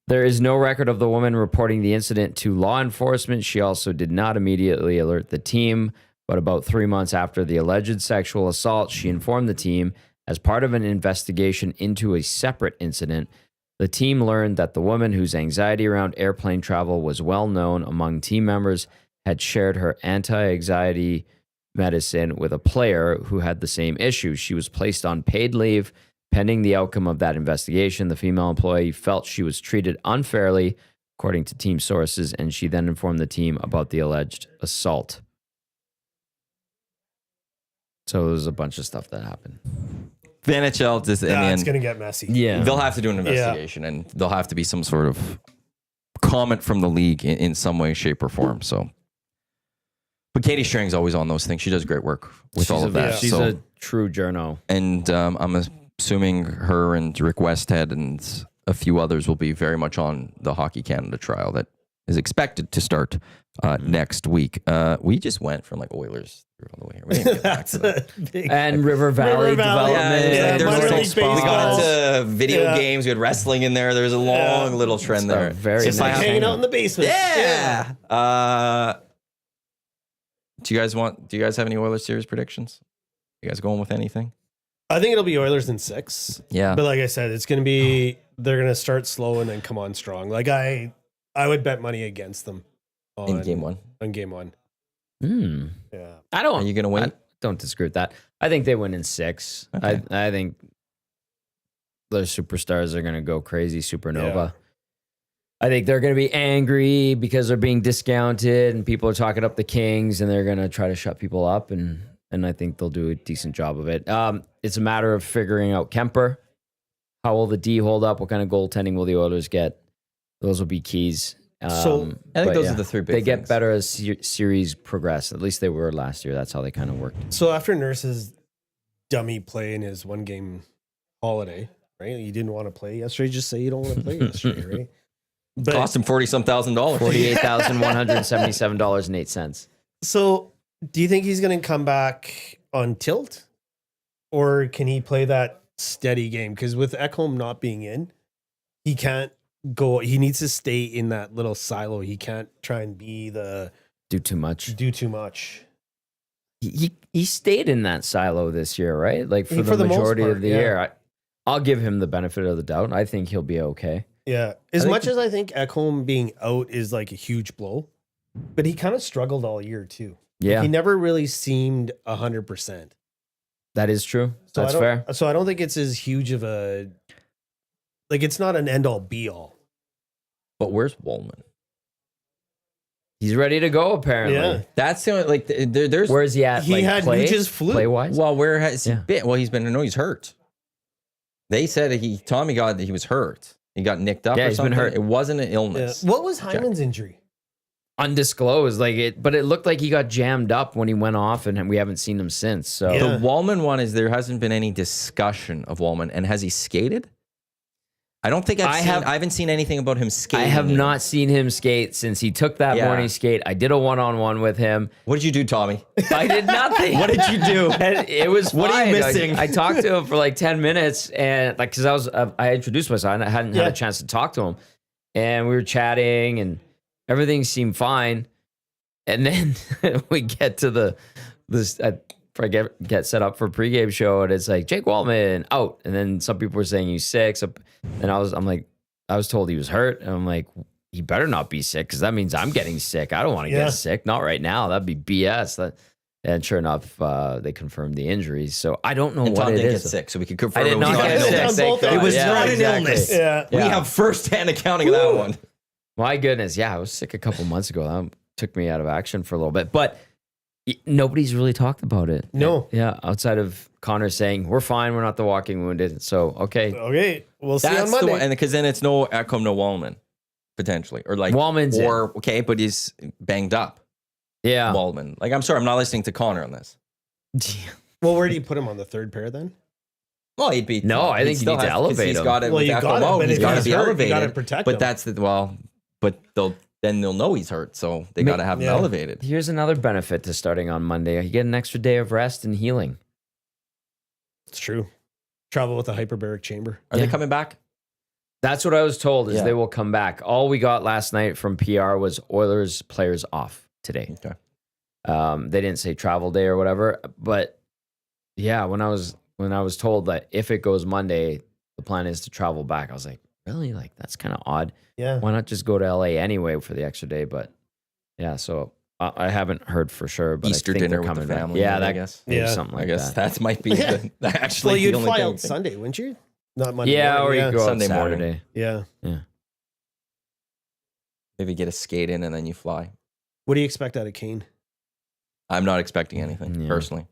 There is no record of the woman reporting the incident to law enforcement. She also did not immediately alert the team, but about 3 months after the alleged sexual assault, she informed the team as part of an investigation into a separate incident. The team learned that the woman, whose anxiety around airplane travel was well known among team members, had shared her anti-anxiety medicine with a player who had the same issue. She was placed on paid leave pending the outcome of that investigation. The female employee felt she was treated unfairly, according to team sources, and she then informed the team about the alleged assault. So there's a bunch of stuff that happened. The NHL just in the It's end, going to get messy. Yeah. they'll have to do an investigation, and there'll have to be some sort of comment from the league in some way, shape, or form. So, but Katie Strang's always on those things. She does great work with all of that. She's a true journo. And I'm assuming her and Rick Westhead and a few others will be very much on the Hockey Canada trial that is expected to start next week. We just went from like Oilers through all the way here. We didn't get back to that. And River Valley development. Yeah, minor there's league we got baseball. into video games. We had wrestling in there. There's a long little trend there. Very It's like nice. hanging out in the basement. Yeah. Do you guys have any Oilers series predictions? You guys going with anything? I think it'll be Oilers in 6. Yeah. But like I said, it's going to be, they're going to start slow and then come on strong. Like I would bet money against them In game 1. On game 1. Yeah. I don't. Are you going to win? I don't disagree with that. I think they win in 6. Okay. I think the superstars are going to go crazy, supernova. Yeah. I think they're going to be angry because they're being discounted and people are talking up the Kings and they're going to try to shut people up. And I think they'll do a decent job of it. It's a matter of figuring out Kemper. How will the D hold up? What kind of goaltending will the Oilers get? Those will be keys. So, I think those are the three big They get things. better as series progress. At least they were last year. That's how they kind of worked. So after Nurse's dummy play in his 1-game holiday, right? You didn't want to play yesterday. Just say you don't want to play yesterday, right? But Cost him $40,000. $48,177.08. so do you think he's going to come back on tilt, or can he play that steady game? Because with Ekholm not being in, he can't go. He needs to stay in that little silo. He can't try and Do too much. do too much. He stayed in that silo this year, right? Like for For the the most majority part, of the yeah. year. I'll give him the benefit of the doubt. I think he'll be okay. Yeah. As much as I think Ekholm being out is like a huge blow, but he kind of struggled all year too. Yeah, He never really seemed 100%. that is true. So That's I don't, fair. So I don't think it's as huge of a, like, it's not an end all be all. But where's Wollman? He's ready to go, apparently. Yeah. That's the only, like, there's. Where's he at? He like, had Nuge's flu. play-wise? Well, where has he Yeah. been? Well, he's hurt. They said he was hurt. He got nicked up Yeah, or he's been something. hurt. It wasn't an Yeah. illness. What was Hyman's injury? Undisclosed. But it looked like he got jammed up when he went off, and we haven't seen him since. So Yeah. The Wallman one is there hasn't been any discussion of Wallman. And has he skated? I don't think I haven't seen anything about him skating. I have not seen him skate since he took that Yeah. morning skate. I did a one-on-one with him. What did you do, Tommy? I did nothing. What did you do? And it was What are you fine. missing? I talked to him for like 10 minutes and like, cause I introduced myself and I hadn't had a chance to talk to him, and we were chatting and everything seemed fine. And then we get to I get set up for pregame show and it's like Jake Waltman out. And then some people were saying he's sick. So, and I was told he was hurt. And I'm like, he better not be sick, because that means I'm getting sick. I don't want to get sick. Not right now. That'd be BS. And sure enough, they confirmed the injuries. So I don't know And what Tom it didn't is. get sick, so we could confirm I did it was not not get an sick. illness. Thank God. It was Yeah, not exactly. an illness. Yeah. We Yeah. have first-hand accounting of that one. My goodness. Yeah, I was sick a couple months ago. That took me out of action for a little bit. But nobody's really talked about it. No. Yeah, outside of Connor saying, we're fine, we're not the walking wounded. So, okay. Okay. We'll see on That's the Monday. one, and because then it's no Ekholm, no Wallman, potentially, or like Wallman's okay, but he's banged up. Yeah. Wallman. Like, I'm sorry, I'm not listening to Connor on this. Well, where do you put him on the third pair then? Well, he'd be. No, I think you need to elevate He's him. got it. Well, with you Ekholm got it, out, but he's if got to he's be hurt, you elevated. gotta protect but him. that's the but they'll then they'll know he's hurt. So they got to have him elevated. Here's another benefit to starting on Monday. You get an extra day of rest and healing. It's true. Travel with a hyperbaric chamber. Are they coming back? That's what I was told, is they will come back. All we got last night from PR was Oilers players off today. Okay. They didn't say travel day or whatever, but yeah, when I was told that if it goes Monday, the plan is to travel back, I was like, really? Like, that's kind of odd. Yeah. Why not just go to LA anyway for the extra day? But yeah, so I haven't heard for sure, but Easter I think dinner they're with the coming family. back. Yeah, I guess. Maybe something like I guess that. that might be actually Well, the you'd only fly thing. out Sunday, wouldn't you? Not Monday. Yeah, or morning, you go out Sunday Saturday. morning. Yeah. Yeah. Maybe get a skate in and then you fly. What do you expect out of Kane? I'm not expecting anything personally.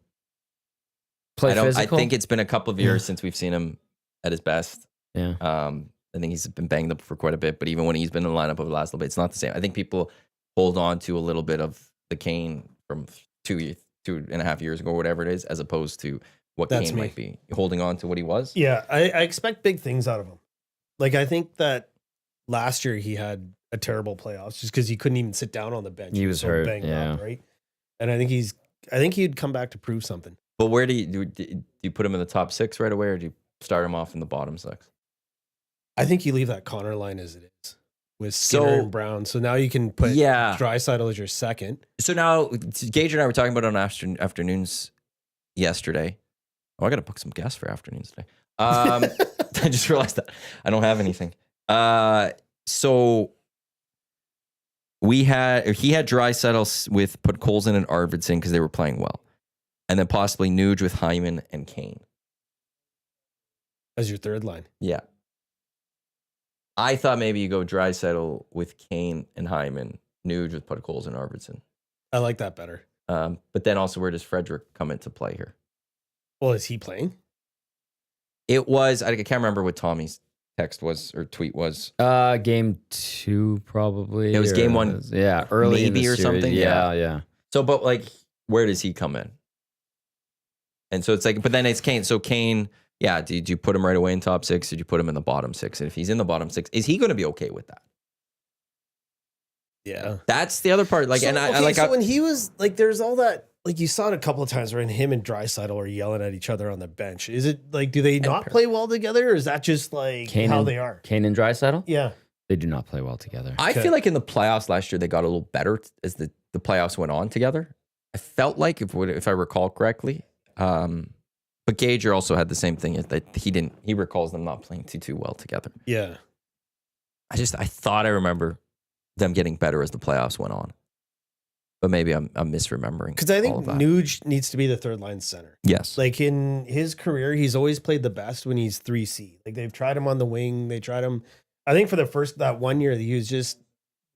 Play I physical? think it's been a couple of years since we've seen him at his best. Yeah. I think he's been banged up for quite a bit, but even when he's been in the lineup over the last little bit, it's not the same. I think people hold on to a little bit of the Kane from 2.5 years ago, whatever it is, as opposed to what Kane might be. Holding on to what he was. Yeah, I expect big things out of him. Like, I think that last year he had a terrible playoffs just because he couldn't even sit down on the bench. He was so hurt, banged yeah. up, right? And I think he'd come back to prove something. But where do you put him in the top 6 right away, or do you start him off in the bottom 6? I think you leave that Connor line as it is with Skinner and Brown. So now you can put Draisaitl as your second. So now Gage and I were talking about on afternoons yesterday. Oh, I got to book some guests for afternoons today. I just realized that I don't have anything. So he had Draisaitl with Podkolzin and Arvidsson because they were playing well, and then possibly Nuge with Hyman and Kane as your third line. Yeah. I thought maybe you go Draisaitl with Kane and Hyman, Nuge with Podkolzin and Arvidsson. I like that better. But then also, where does Frederick come into play here? Well, is he playing? It was, I can't remember what Tommy's text was or tweet was. Game 2 probably. It was game 1. Yeah, early maybe in the or series. something. Yeah. So, but like, where does he come in? And so it's like, but then it's Kane. So Kane, yeah, did you put him right away in top 6? Did you put him in the bottom 6? And if he's in the bottom 6, is he going to be okay with that? Yeah. That's the other part. Like, So, and I okay, like, so when he was like, there's all that, like you saw it a couple of times when him and Draisaitl are yelling at each other on the bench. Is it like, do they not play well together, or is that just like how they are? Kane and Draisaitl? Yeah. They do not play well together. I feel like in the playoffs last year, they got a little better as the playoffs went on together. I felt like, if I recall correctly, but Gager also had the same thing, is that he recalls them not playing too well together. Yeah. I thought I remember them getting better as the playoffs went on. But maybe I'm misremembering. Because I think Nuge needs to be the third line center. Yes. Like in his career, he's always played the best when he's 3C. Like they've tried him on the wing. They tried him. I think for that 1 year, he was just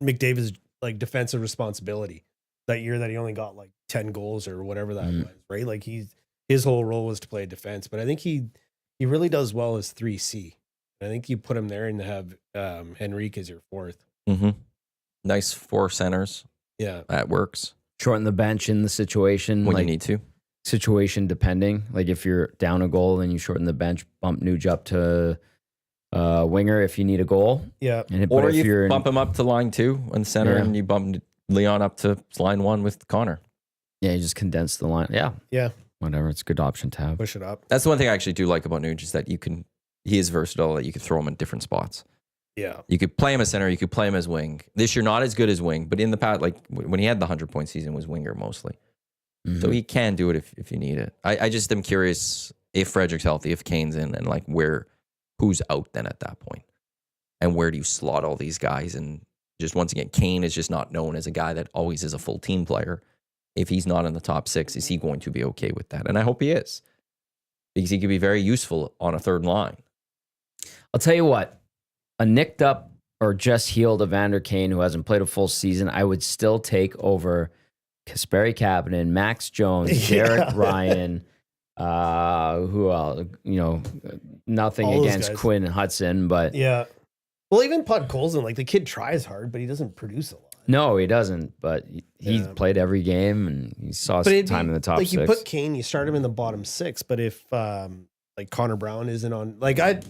McDavid's like defensive responsibility. That year that he only got like 10 goals or whatever that was, right? Like his whole role was to play defense. But I think he really does well as 3C. I think you put him there and have Henrique as your fourth. Mm-hmm. Nice 4 centers. Yeah. That works. Shorten the bench in the situation. When you need to. Situation depending. Like if you're down a goal, then you shorten the bench, bump Nuge up to winger if you need a goal. Yeah. Or you bump him up to line 2 on the center and you bump Leon up to line 1 with Connor. Yeah, you just condense the line. Yeah. Yeah. Whatever. It's a good option to have. Push it up. That's the one thing I actually do like about Nuge is that he is versatile, that you can throw him in different spots. Yeah. You could play him as center. You could play him as wing. This year, not as good as wing, but in the past, like when he had the 100-point season, was winger mostly. Mm-hmm. So he can do it if you need it. I just am curious if Frederick's healthy, if Kane's in, and like who's out then at that point, and where do you slot all these guys? And just once again, Kane is just not known as a guy that always is a full team player. If he's not in the top 6, is he going to be okay with that? And I hope he is, because he could be very useful on a third line. I'll tell you what. A nicked up or just healed Evander Kane who hasn't played a full season, I would still take over Kasperi Kapanen, Max Jones, Derek Ryan, who else? Nothing All against Quinn Hudson, but yeah. Well, even Podkolzin, like the kid tries hard, but he doesn't produce a lot. No, he doesn't. But he played every game and he saw some time in the top 6. Like you put Kane, you start him in the bottom 6. But if like Connor Brown isn't on, like I'd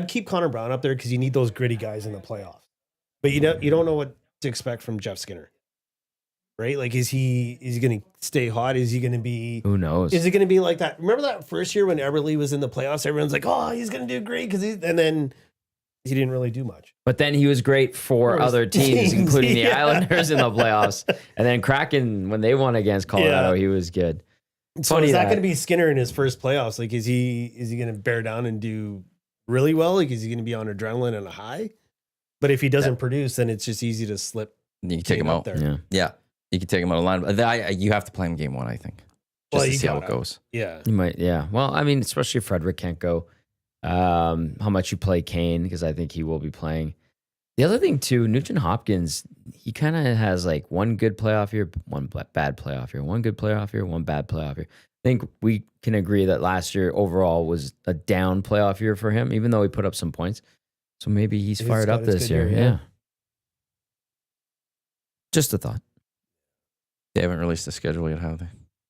keep Connor Brown up there because you need those gritty guys in the playoffs. But you don't know what to expect from Jeff Skinner? Right? Like, is he going to stay hot? Is he going to be? Who knows? Is it going to be like that? Remember that first year when Eberle was in the playoffs? Everyone's like, "Oh, he's going to do great," and then he didn't really do much. But then he was great for other teams, including the yeah. Islanders in the playoffs. And then Kraken, when they won against Colorado, he was good. So is that going to be Skinner in his first playoffs? Like, is he going to bear down and do really well? Like, is he going to be on adrenaline and a high? But if he doesn't produce, then it's just easy to slip. You can take him out there. Yeah. You can take him out of line. You have to play him game 1, I think. Just to see how it goes. Yeah. You might, yeah. Well, I mean, especially if Frederick can't go. How much you play Kane, because I think he will be playing. The other thing, too, Nugent Hopkins, he kind of has like one good playoff year, one bad playoff year, one good playoff year, one bad playoff year. I think we can agree that last year overall was a down playoff year for him, even though he put up some points. So maybe he's fired up this year. Yeah. Just a thought. They haven't released the schedule yet, have they?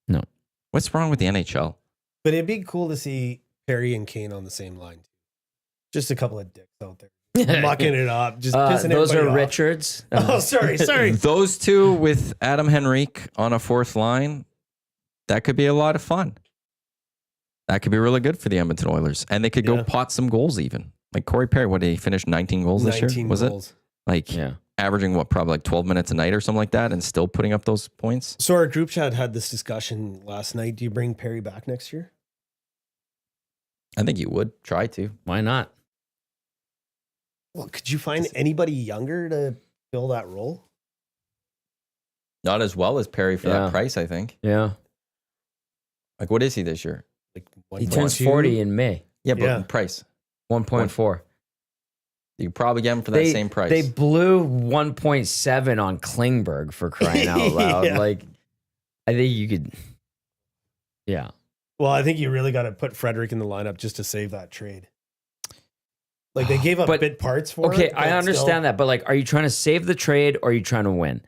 No. What's wrong with the NHL? But it'd be cool to see Perry and Kane on the same line. Just a couple of dicks out there. Mucking it up. Just pissing those are off. Richards. Oh, sorry. Those two with Adam Henrique on a fourth line, that could be a lot of fun. That could be really good for the Edmonton Oilers. And they could go pot some goals even. Like Corey Perry, what did he finish? 19 goals this year? Was it? Like, averaging probably like 12 minutes a night or something like that and still putting up those points? So our group chat had this discussion last night. Do you bring Perry back next year? I think you would try to. Why not? Well, could you find anybody younger to fill that role? Not as well as Perry for that price, I think. Yeah. Like, what is he this year? Like he turns 40 in May. Yeah, but price. 1.4. You could probably get him for that same price. They blew 1.7 on Klingberg, for crying out loud. Like, I think you could. Yeah. Well, I think you really got to put Frederick in the lineup just to save that trade. Like, they gave up bit parts for it. Okay, I understand that. But, like, are you trying to save the trade or are you trying to win?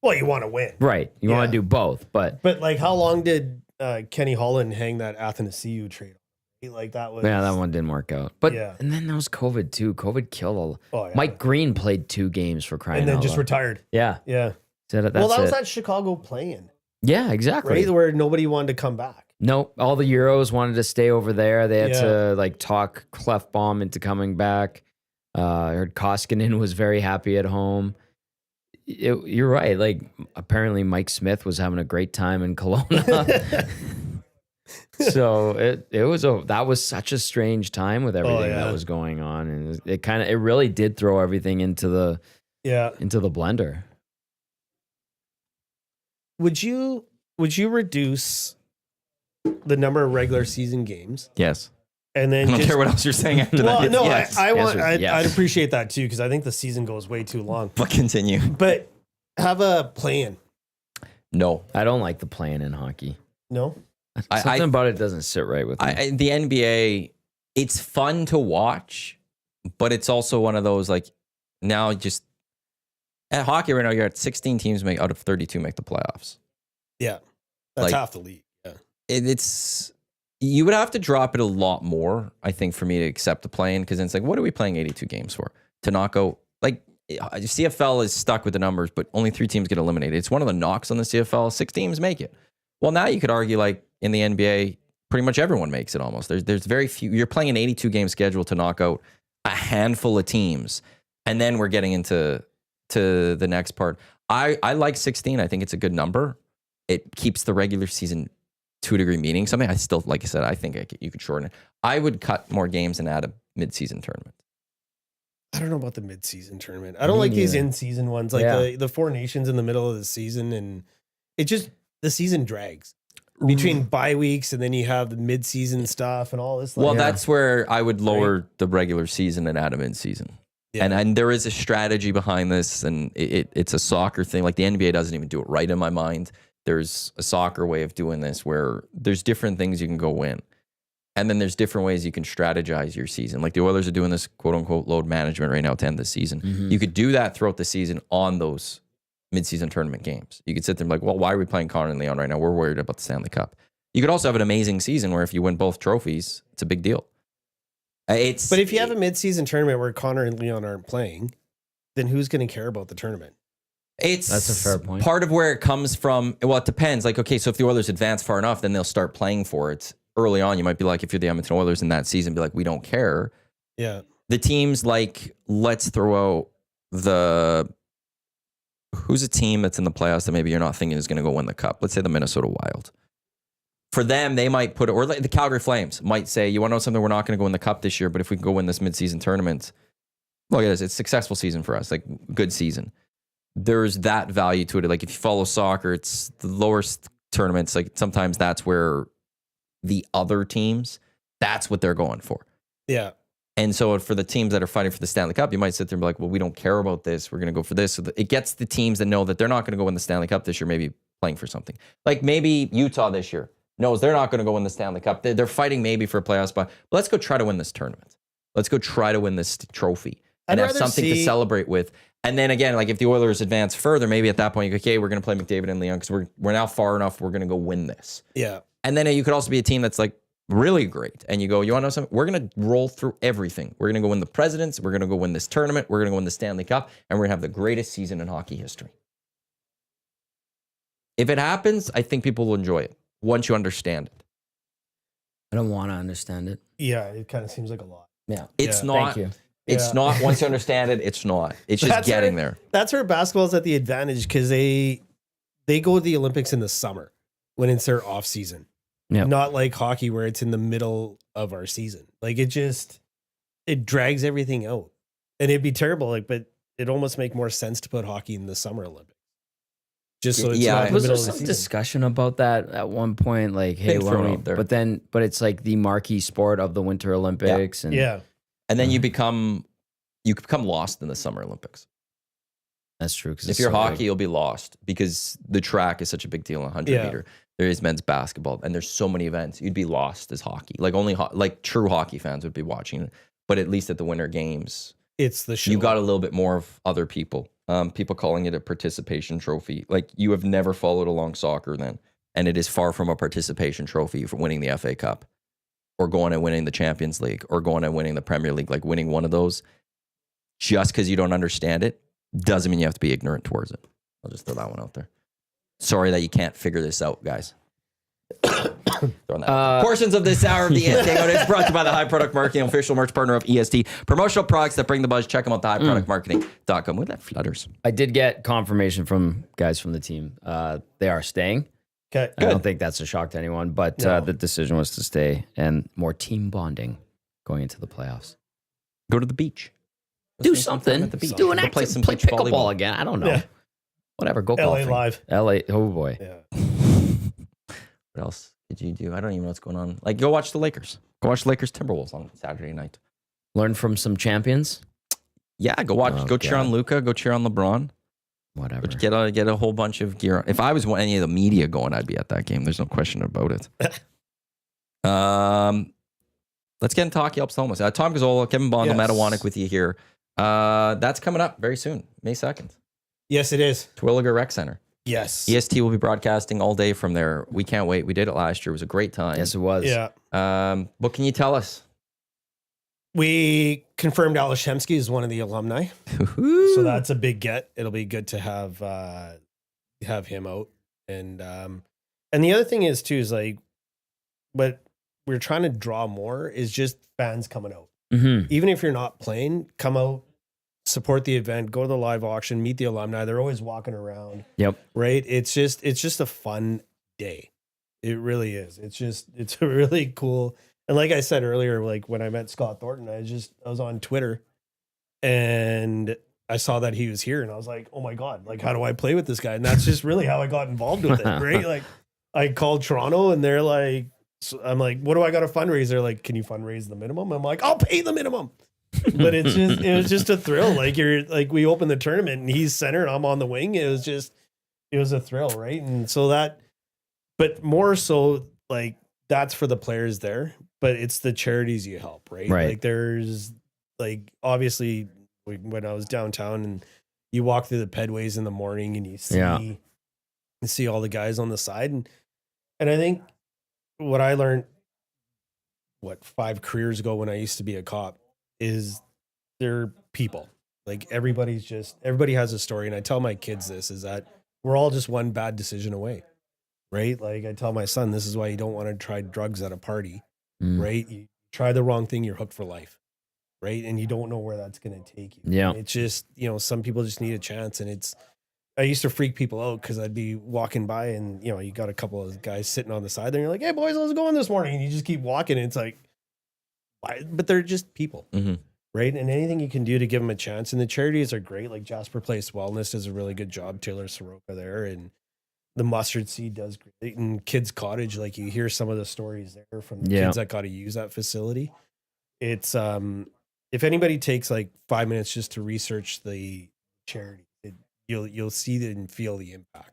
Well, you want to win. Right. You want to do both. But, like, how long did Kenny Holland hang that Athanasiou trade? Like, that was. Yeah, that one didn't work out. But, and then there was COVID, too. COVID killed Mike Green played 2 games for crying out loud. And then just retired. Yeah. Yeah. That was that Chicago play-in. Yeah, exactly. Right? Where nobody wanted to come back. No, all the Euros wanted to stay over there. They had to like talk Clefbaum into coming back. I heard Koskinen was very happy at home. You're right. Like, apparently Mike Smith was having a great time in Kelowna. So that was such a strange time with everything that was going on, and it really did throw everything into the blender. Would you reduce the number of regular season games? Yes. And then I don't care what else you're saying after that. No, yes. I'd appreciate that too, because I think the season goes way too long. But continue. But have a play-in. No. I don't like the play-in in hockey. No? Something about it doesn't sit right with me. The NBA, it's fun to watch, but it's also one of those, like, now just at hockey right now, you're at 16 teams out of 32 make the playoffs. Yeah. That's half the league. Yeah. It's you would have to drop it a lot more, I think, for me to accept the play-in, because it's like, what are we playing 82 games for? To knock out, like, CFL is stuck with the numbers, but only 3 teams get eliminated. It's one of the knocks on the CFL. 6 teams make it. Well, now you could argue, like, in the NBA, pretty much everyone makes it almost. There's very few. You're playing an 82-game schedule to knock out a handful of teams. And then we're getting into the next part. I like 16. I think it's a good number. It keeps the regular season to a degree meaning something. I still, like I said, I think you could shorten it. I would cut more games and add a mid-season tournament. I don't know about the mid-season tournament. I don't like these in-season ones, like the 4 nations in the middle of the season, and the season drags between bye weeks, and then you have the mid-season stuff and all this. Well, that's where I would lower the regular season and add a mid-season. Yeah. And there is a strategy behind this, and it's a soccer thing. Like, the NBA doesn't even do it right in my mind. There's a soccer way of doing this where there's different things you can go win. And then there's different ways you can strategize your season. Like, the Oilers are doing this quote unquote load management right now to end the season. Mm-hmm. You could do that throughout the season on those mid-season tournament games. You could sit there and be like, well, why are we playing Connor and Leon right now? We're worried about the Stanley Cup. You could also have an amazing season where if you win both trophies, it's a big deal. But if you have a mid-season tournament where Connor and Leon aren't playing, then who's going to care about the tournament? That's a fair point. Part of where it comes from. Well, it depends. Like, okay, so if the Oilers advance far enough, then they'll start playing for it. Early on, you might be like, if you're the Edmonton Oilers in that season, be like, we don't care. Yeah. The teams like, let's throw out who's a team that's in the playoffs that maybe you're not thinking is going to go win the cup? Let's say the Minnesota Wild. For them, they might put, or like the Calgary Flames might say, you want to know something? We're not going to go win the cup this year, but if we can go win this midseason tournament, look at this. It's a successful season for us, like good season. There's that value to it. Like if you follow soccer, it's the lower tournaments. Like sometimes that's where the other teams, that's what they're going for. Yeah. And so for the teams that are fighting for the Stanley Cup, you might sit there and be like, well, we don't care about this. We're going to go for this. So it gets the teams that know that they're not going to go win the Stanley Cup this year, maybe playing for something. Like maybe Utah this year knows they're not going to go win the Stanley Cup. They're fighting maybe for a playoff spot. But let's go try to win this tournament. Let's go try to win this trophy and have something to celebrate with. And then again, like if the Oilers advance further, maybe at that point you go, okay, we're going to play McDavid and Leon because we're now far enough. We're going to go win this. Yeah. And then you could also be a team that's like really great. And you go, you want to know something? We're going to roll through everything. We're going to go win the Presidents. We're going to go win this tournament. We're going to go win the Stanley Cup. And we're going to have the greatest season in hockey history. If it happens, I think people will enjoy it once you understand it. I don't want to understand it. Yeah. It kind of seems like a lot. Yeah. It's Yeah. not. Thank you. It's not. Once you understand it, it's not. It's just getting there. That's where basketball's at the advantage because they go to the Olympics in the summer when it's their off season. Yeah. Not like hockey where it's in the middle of our season. Like it drags everything out. And it'd be terrible. Like, but it'd almost make more sense to put hockey in the Summer Olympics. Just so it's not in the Was middle there of the some season. discussion about that at one point? Like, hey, Been why thrown don't we, out there. but it's like the marquee sport of the Winter Olympics. And Yeah. And then you become lost in the Summer Olympics. that's true. Because If you're hockey, you'll be lost because the track is such a big deal in 100 Yeah. meter. There is men's basketball, and there's so many events. You'd be lost as hockey. Like only like true hockey fans would be watching it. But at least at the Winter Games, It's the show. you got a little bit more of other people. People calling it a participation trophy. Like you have never followed along soccer then, and it is far from a participation trophy for winning the FA Cup, or going and winning the Champions League, or going and winning the Premier League. Like winning one of those, just because you don't understand it, doesn't mean you have to be ignorant towards it. I'll just throw that one out there. Sorry that you can't figure this out, guys. Throwing that out there. Portions of this hour of the EST Hangout is brought to you by the High Product Marketing, official merch partner of EST. Promotional products that bring the buzz. Check them out, thehighproductmarketing.com. With that flutters. I did get confirmation from guys from the team. They are staying. Okay. I don't think that's a shock to anyone, but No. the decision was to stay and more team bonding going into the playoffs. Go to the beach. Do Spend some time something. at the beach. Do an Go play active, some play beach pickleball volleyball. again. I don't know. Yeah. Whatever. Go LA golfing. Live. LA. Oh boy. Yeah. What else did you do? I don't even know what's going on. Like, go watch the Lakers. Go watch the Lakers Timberwolves on Saturday night. Learn from some champions. Yeah, go watch. Oh, go cheer God. on Luka. Go cheer on LeBron. Whatever. Get a whole bunch of gear. If I was any of the media going, I'd be at that game. There's no question about it. Let's get into Hockey Helps the Homeless. Tom Gazzola, Kevin Bhandal, Matt Iwanyk with you here. That's coming up very soon, May 2nd. Yes, it is. Terwilliger Rec Center. Yes. EST will be broadcasting all day from there. We can't wait. We did it last year. It was a great time. Yes, it was. Yeah. What can you tell us? We confirmed Alex Shemsky is one of the alumni. So that's a big get. It'll be good to have him out. And the other thing is too, is like what we're trying to draw more is just fans coming out. Mm-hmm. Even if you're not playing, come out, support the event, go to the live auction, meet the alumni. They're always walking around. Yep. Right. It's just a fun day. It really is. It's a really cool. And like I said earlier, like when I met Scott Thornton, I was on Twitter and I saw that he was here and I was like, oh my God, like, how do I play with this guy? And that's just really how I got involved with it. Right. Like I called Toronto and they're like, I'm like, what do I got to fundraise? They're like, can you fundraise the minimum? I'm like, I'll pay the minimum. But it was just a thrill. Like we opened the tournament and he's center and I'm on the wing. It was a thrill. Right. And so but more so like that's for the players there, but it's the charities you help. Right. Right. Like there's like, obviously when I was downtown and you walk through the pedways in the morning and you see all the guys on the side. And I think what I learned, 5 careers ago when I used to be a cop, is they're people. Like everybody has a story. And I tell my kids this is that we're all just one bad decision away, right? Like I tell my son, this is why you don't want to try drugs at a party, right? You try the wrong thing, you're hooked for life, right? And you don't know where that's going to take you. Yeah. It's just, some people just need a chance. And I used to freak people out because I'd be walking by and, you got a couple of guys sitting on the side there and you're like, hey boys, how's it going this morning? And you just keep walking and it's like, why? But they're just people. Right. And anything you can do to give them a chance. And the charities are great. Like Jasper Place Wellness does a really good job. Taylor Soroka there, and the Mustard Seed does great. And Kids Cottage, like you hear some of the stories there from the kids that got to use that facility. It's if anybody takes like 5 minutes just to research the charity, you'll see and feel the impact.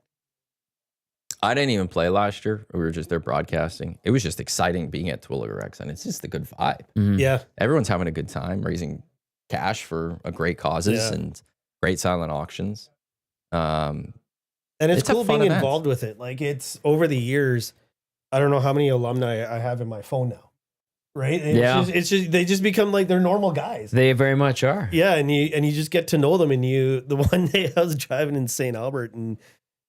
I didn't even play last year. We were just there broadcasting. It was just exciting being at Twilliger Rex, and it's just a good vibe. Yeah. Everyone's having a good time, raising cash for a great causes and great silent auctions. And it's cool being involved with it. Like it's over the years, I don't know how many alumni I have in my phone now. Right. And it's just they just become like they're normal guys. They very much are. Yeah. And you just get to know them. And the one day I was driving in St. Albert and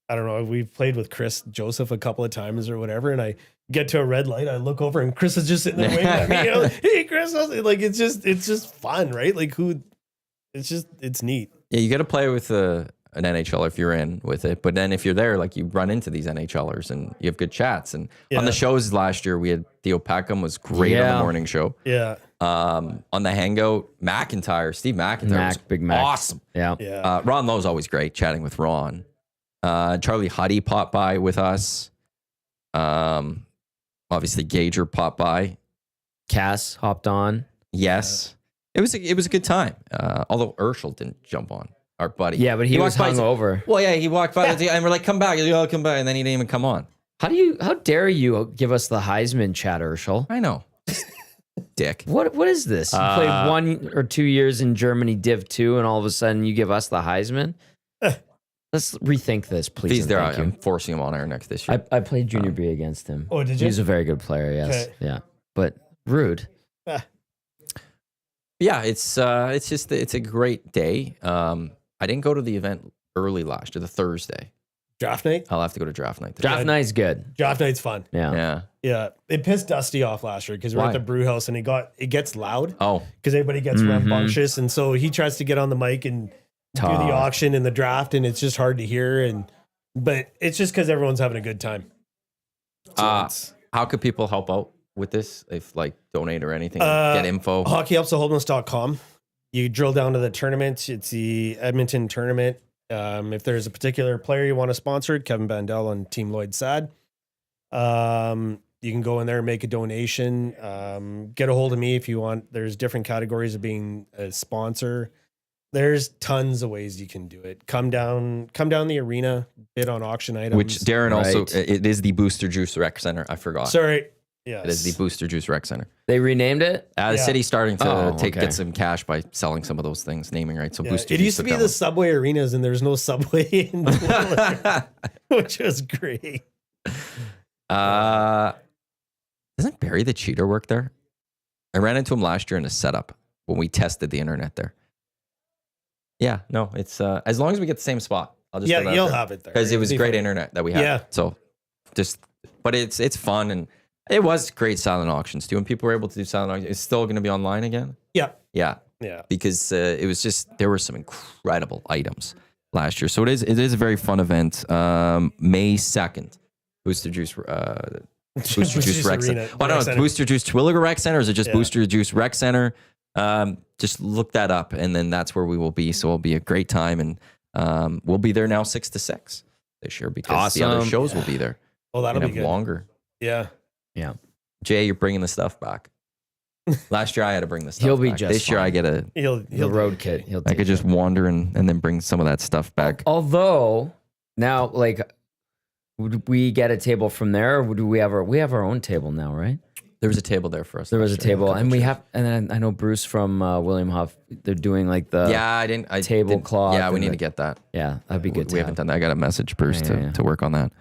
I don't know, we've played with Chris Joseph a couple of times or whatever. And I get to a red light. I look over and Chris is just sitting there waving at me. Hey, Chris. Like, it's just fun, right? Like it's neat. Yeah. You got to play with an NHL if you're in with it. But then if you're there, like you run into these NHLers and you have good chats. And on the shows last year, we had Theo Peckham was great on the morning show. Yeah. On the Hangout, Steve McIntyre was Big Mac. awesome. Yeah. Ron Lowe's always great chatting with Ron. Charlie Huddy popped by with us. Obviously Gager popped by. Cass hopped on. Yes. It was a good time. Although Urschel didn't jump on, our buddy. Yeah, but he was hungover. Well, yeah, he walked by and we're like, come back. He's like, I'll come back. And then he didn't even come on. How dare you give us the Heisman chat, Urschel? I know. Dick. What is this? You played 1 or 2 years in Germany Div 2 and all of a sudden you give us the Heisman? Let's rethink this, please. He's there. I'm forcing him on air next this year. I played Junior B against him. Oh, did you? He's a very good player, yes. Okay. Yeah. But rude. Yeah, it's a great day. I didn't go to the event early last year, the Thursday. Draft night? I'll have to go to draft night. Draft night's good. Draft night's fun. Yeah. Yeah. It pissed Dusty off last year because we're at the brew house and it gets loud. Oh. Because everybody gets rambunctious. And so he tries to get on the mic and do the auction and the draft, and it's just hard to hear. But it's just because everyone's having a good time. So how could people help out with this? If like donate or anything, get info. Hockeyhelpsthehomeless.com. You drill down to the tournament. It's the Edmonton tournament. If there's a particular player you want to sponsor, Kevin Bhandal on Team Lloyd Sad. You can go in there and make a donation. Get a hold of me if you want. There's different categories of being a sponsor. There's tons of ways you can do it. Come down the arena, bid on auction items. Which Darren also, it is the Booster Juice Rec Center. I forgot. Sorry. Yes. It is the Booster Juice Rec Center. They renamed it? The city's starting to get some cash by selling some of those things, naming rights. So Booster It Juice used to be the Subway arenas, and there's no Subway in Twiller, which was great. Doesn't Barry the Cheater work there? I ran into him last year in a setup when we tested the internet there. Yeah, no, it's as long as we get the same spot. I'll just you'll have it there because it was great internet that we had. Yeah, so but it's fun and it was great silent auctions too. And people were able to do silent auctions. It's still going to be online again. Yeah, because it was just there were some incredible items last year. So it is a very fun event. May 2nd, Booster Juice. Booster Juice Rec Center. Oh no, Booster Juice Twilliger Rec Center. Or is it just Booster Juice Rec Center? Just look that up, and then that's where we will be. So it'll be a great time, and we'll be there now 6 to 6 this year because the other shows will be there. Well, that'll be good. Longer. Yeah. Jay, you're bringing the stuff back. Last year I had to bring the stuff. He'll be back. just this year. I get a he'll road kit. I could just wander and then bring some of that stuff back. Although now, like, would we get a table from there, or do we have our own table now? Right. There was a table there for us. There was a table, and we have, and then I know Bruce from William Huff. They're doing like the tablecloth. Yeah, we need to get that. Yeah, that'd be good. We haven't done that. I got to message Bruce to work on that.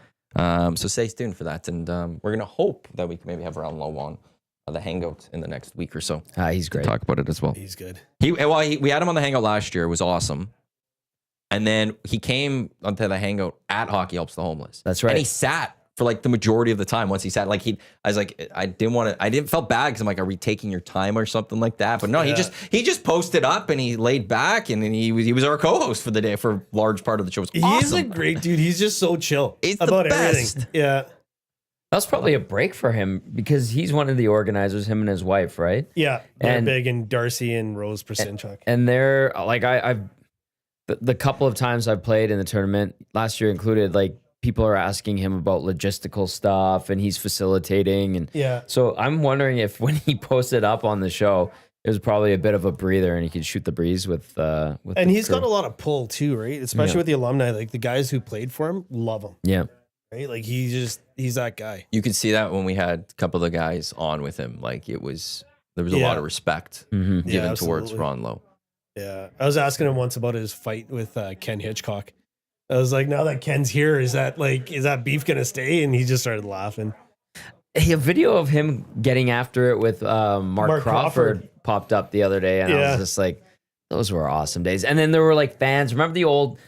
So stay tuned for that, and we're gonna hope that we can maybe have Ron Lowe on the Hangout in the next week or so. He's great. Talk about it as well. He's good. We had him on the Hangout last year. It was awesome. And then he came onto the Hangout at Hockey Helps the Homeless. That's right. And he sat for like the majority of the time. Once he sat, I was like, I didn't felt bad because I'm like, are we taking your time or something like that? But no, he just posted up and he laid back and then he was our co-host for the day for a large part of the show. It was He's awesome. a great dude. He's just so chill He's about the best. everything. Yeah. That was probably a break for him because he's one of the organizers, him and his wife, right? Yeah. They're And- big, and Darcy and Rose Persinchuk. And they're like, the couple of times I've played in the tournament last year included, like, people are asking him about logistical stuff and he's facilitating. And Yeah. so I'm wondering if when he posted up on the show, it was probably a bit of a breather and he could shoot the breeze with And the he's crew. got a lot of pull too, right? Especially with the alumni. Like the guys who played for him love him, Yeah. right? Like he's that guy. You could see that when we had a couple of the guys on with him. Like there was a lot of respect Mm-hmm. given Yeah, towards absolutely. Ron Lowe. Yeah. I was asking him once about his fight with Ken Hitchcock. I was like, now that Ken's here, is that beef gonna stay? And he just started laughing. Hey, a video of him getting after it with Mark Crawford popped up the other day, and I was just like, those were awesome days. And then there were like fans. Remember the old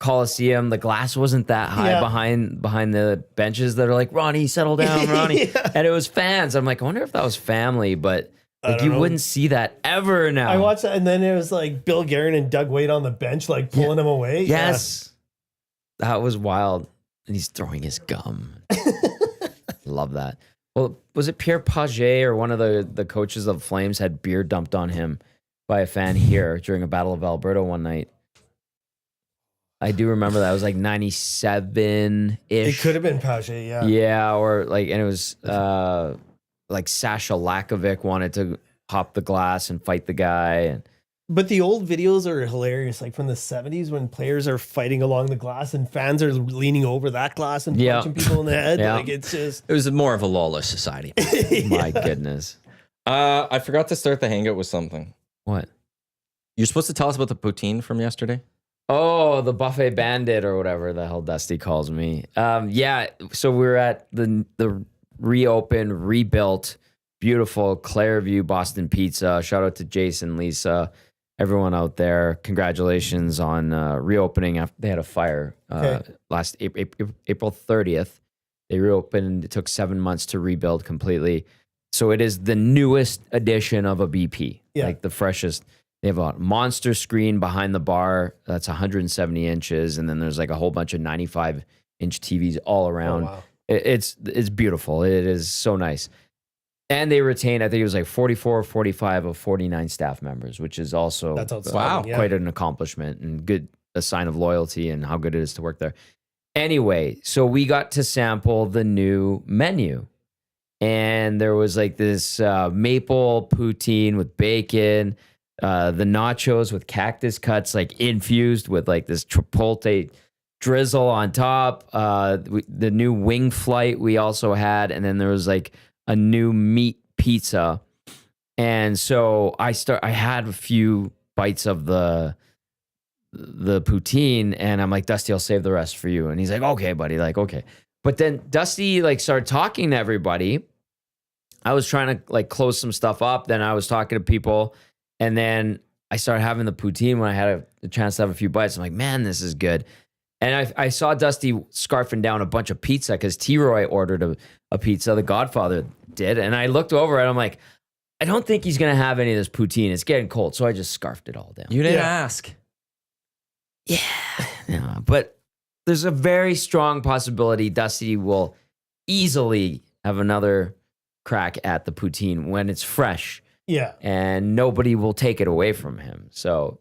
Coliseum? The glass wasn't that high behind the benches that are like, Ronnie, settle down, Ronnie. And it was fans. I'm like, I wonder if that was family, but like you wouldn't see that ever now. I watched that, and then it was like Bill Guerin and Doug Wade on the bench, like pulling him away. Yes. That was wild. And he's throwing his gum. Love that. Well, was it Pierre Paget or one of the coaches of Flames had beer dumped on him by a fan here during a Battle of Alberta one night? I do remember that. It was like 97-ish. It could have been Paget, yeah. Yeah, or like, and it was like Sasha Lakovic wanted to hop the glass and fight the guy. And But the old videos are hilarious, like from the 70s when players are fighting along the glass and fans are leaning over that glass and punching people in the head. Yeah. Like it's just It was more of a lawless society. my goodness. I forgot to start the Hangout with something. What? You're supposed to tell us about the poutine from yesterday. Oh, the buffet bandit or whatever the hell Dusty calls me. Yeah, so we were at the reopened, rebuilt, beautiful Clairview Boston Pizza. Shout out to Jason, Lisa, everyone out there. Congratulations on reopening after they had a fire last April 30th. They reopened. It took 7 months to rebuild completely. So it is the newest edition of a BP, like the freshest. They have a monster screen behind the bar that's 170 inches, and then there's like a whole bunch of 95-inch TVs all around. Oh, wow. It's beautiful. It is so nice. And they retained, I think it was like 44 or 45 of 49 staff members, which is also That's outstanding, yeah. quite an accomplishment and a sign of loyalty and how good it is to work there. Anyway, so we got to sample the new menu. And there was like this maple poutine with bacon, the nachos with cactus cuts, like infused with like this chipotle drizzle on top. The new wing flight we also had, and then there was like a new meat pizza. And so I had a few bites of the poutine, and I'm like, Dusty, I'll save the rest for you. And he's like, okay, buddy, like okay. But then Dusty like started talking to everybody. I was trying to like close some stuff up. Then I was talking to people, and then I started having the poutine when I had a chance to have a few bites. I'm like, man, this is good. And I saw Dusty scarfing down a bunch of pizza because T-Roy ordered a pizza. The Godfather did. And I looked over and I'm like, I don't think he's going to have any of this poutine. It's getting cold. So I just scarfed it all down. You didn't ask. Yeah. But there's a very strong possibility Dusty will easily have another crack at the poutine when it's fresh. Yeah. And nobody will take it away from him. So,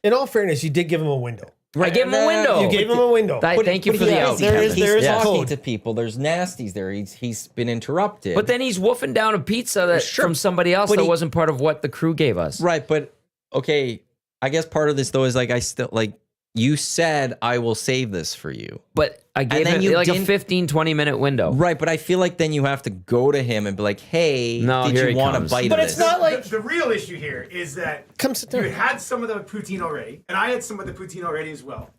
In all fairness, you did give him a window. I gave him a window. You gave him a window. Thank you for the out. there is He's a talking code. to people. There's nasties there. He's been interrupted. But then he's woofing down a pizza from somebody else that wasn't part of what the crew gave us. right, but okay. I guess part of this though is like you said I will save this for you. But I gave then him you like a didn't- 15-20 minute window. Right, but I feel like then you have to go to him and be like, "Hey, No, did here you he want a comes. bite But of it's this?" not like The real issue here is that come sit you down. had some of the poutine already, and I had some of the poutine already as well.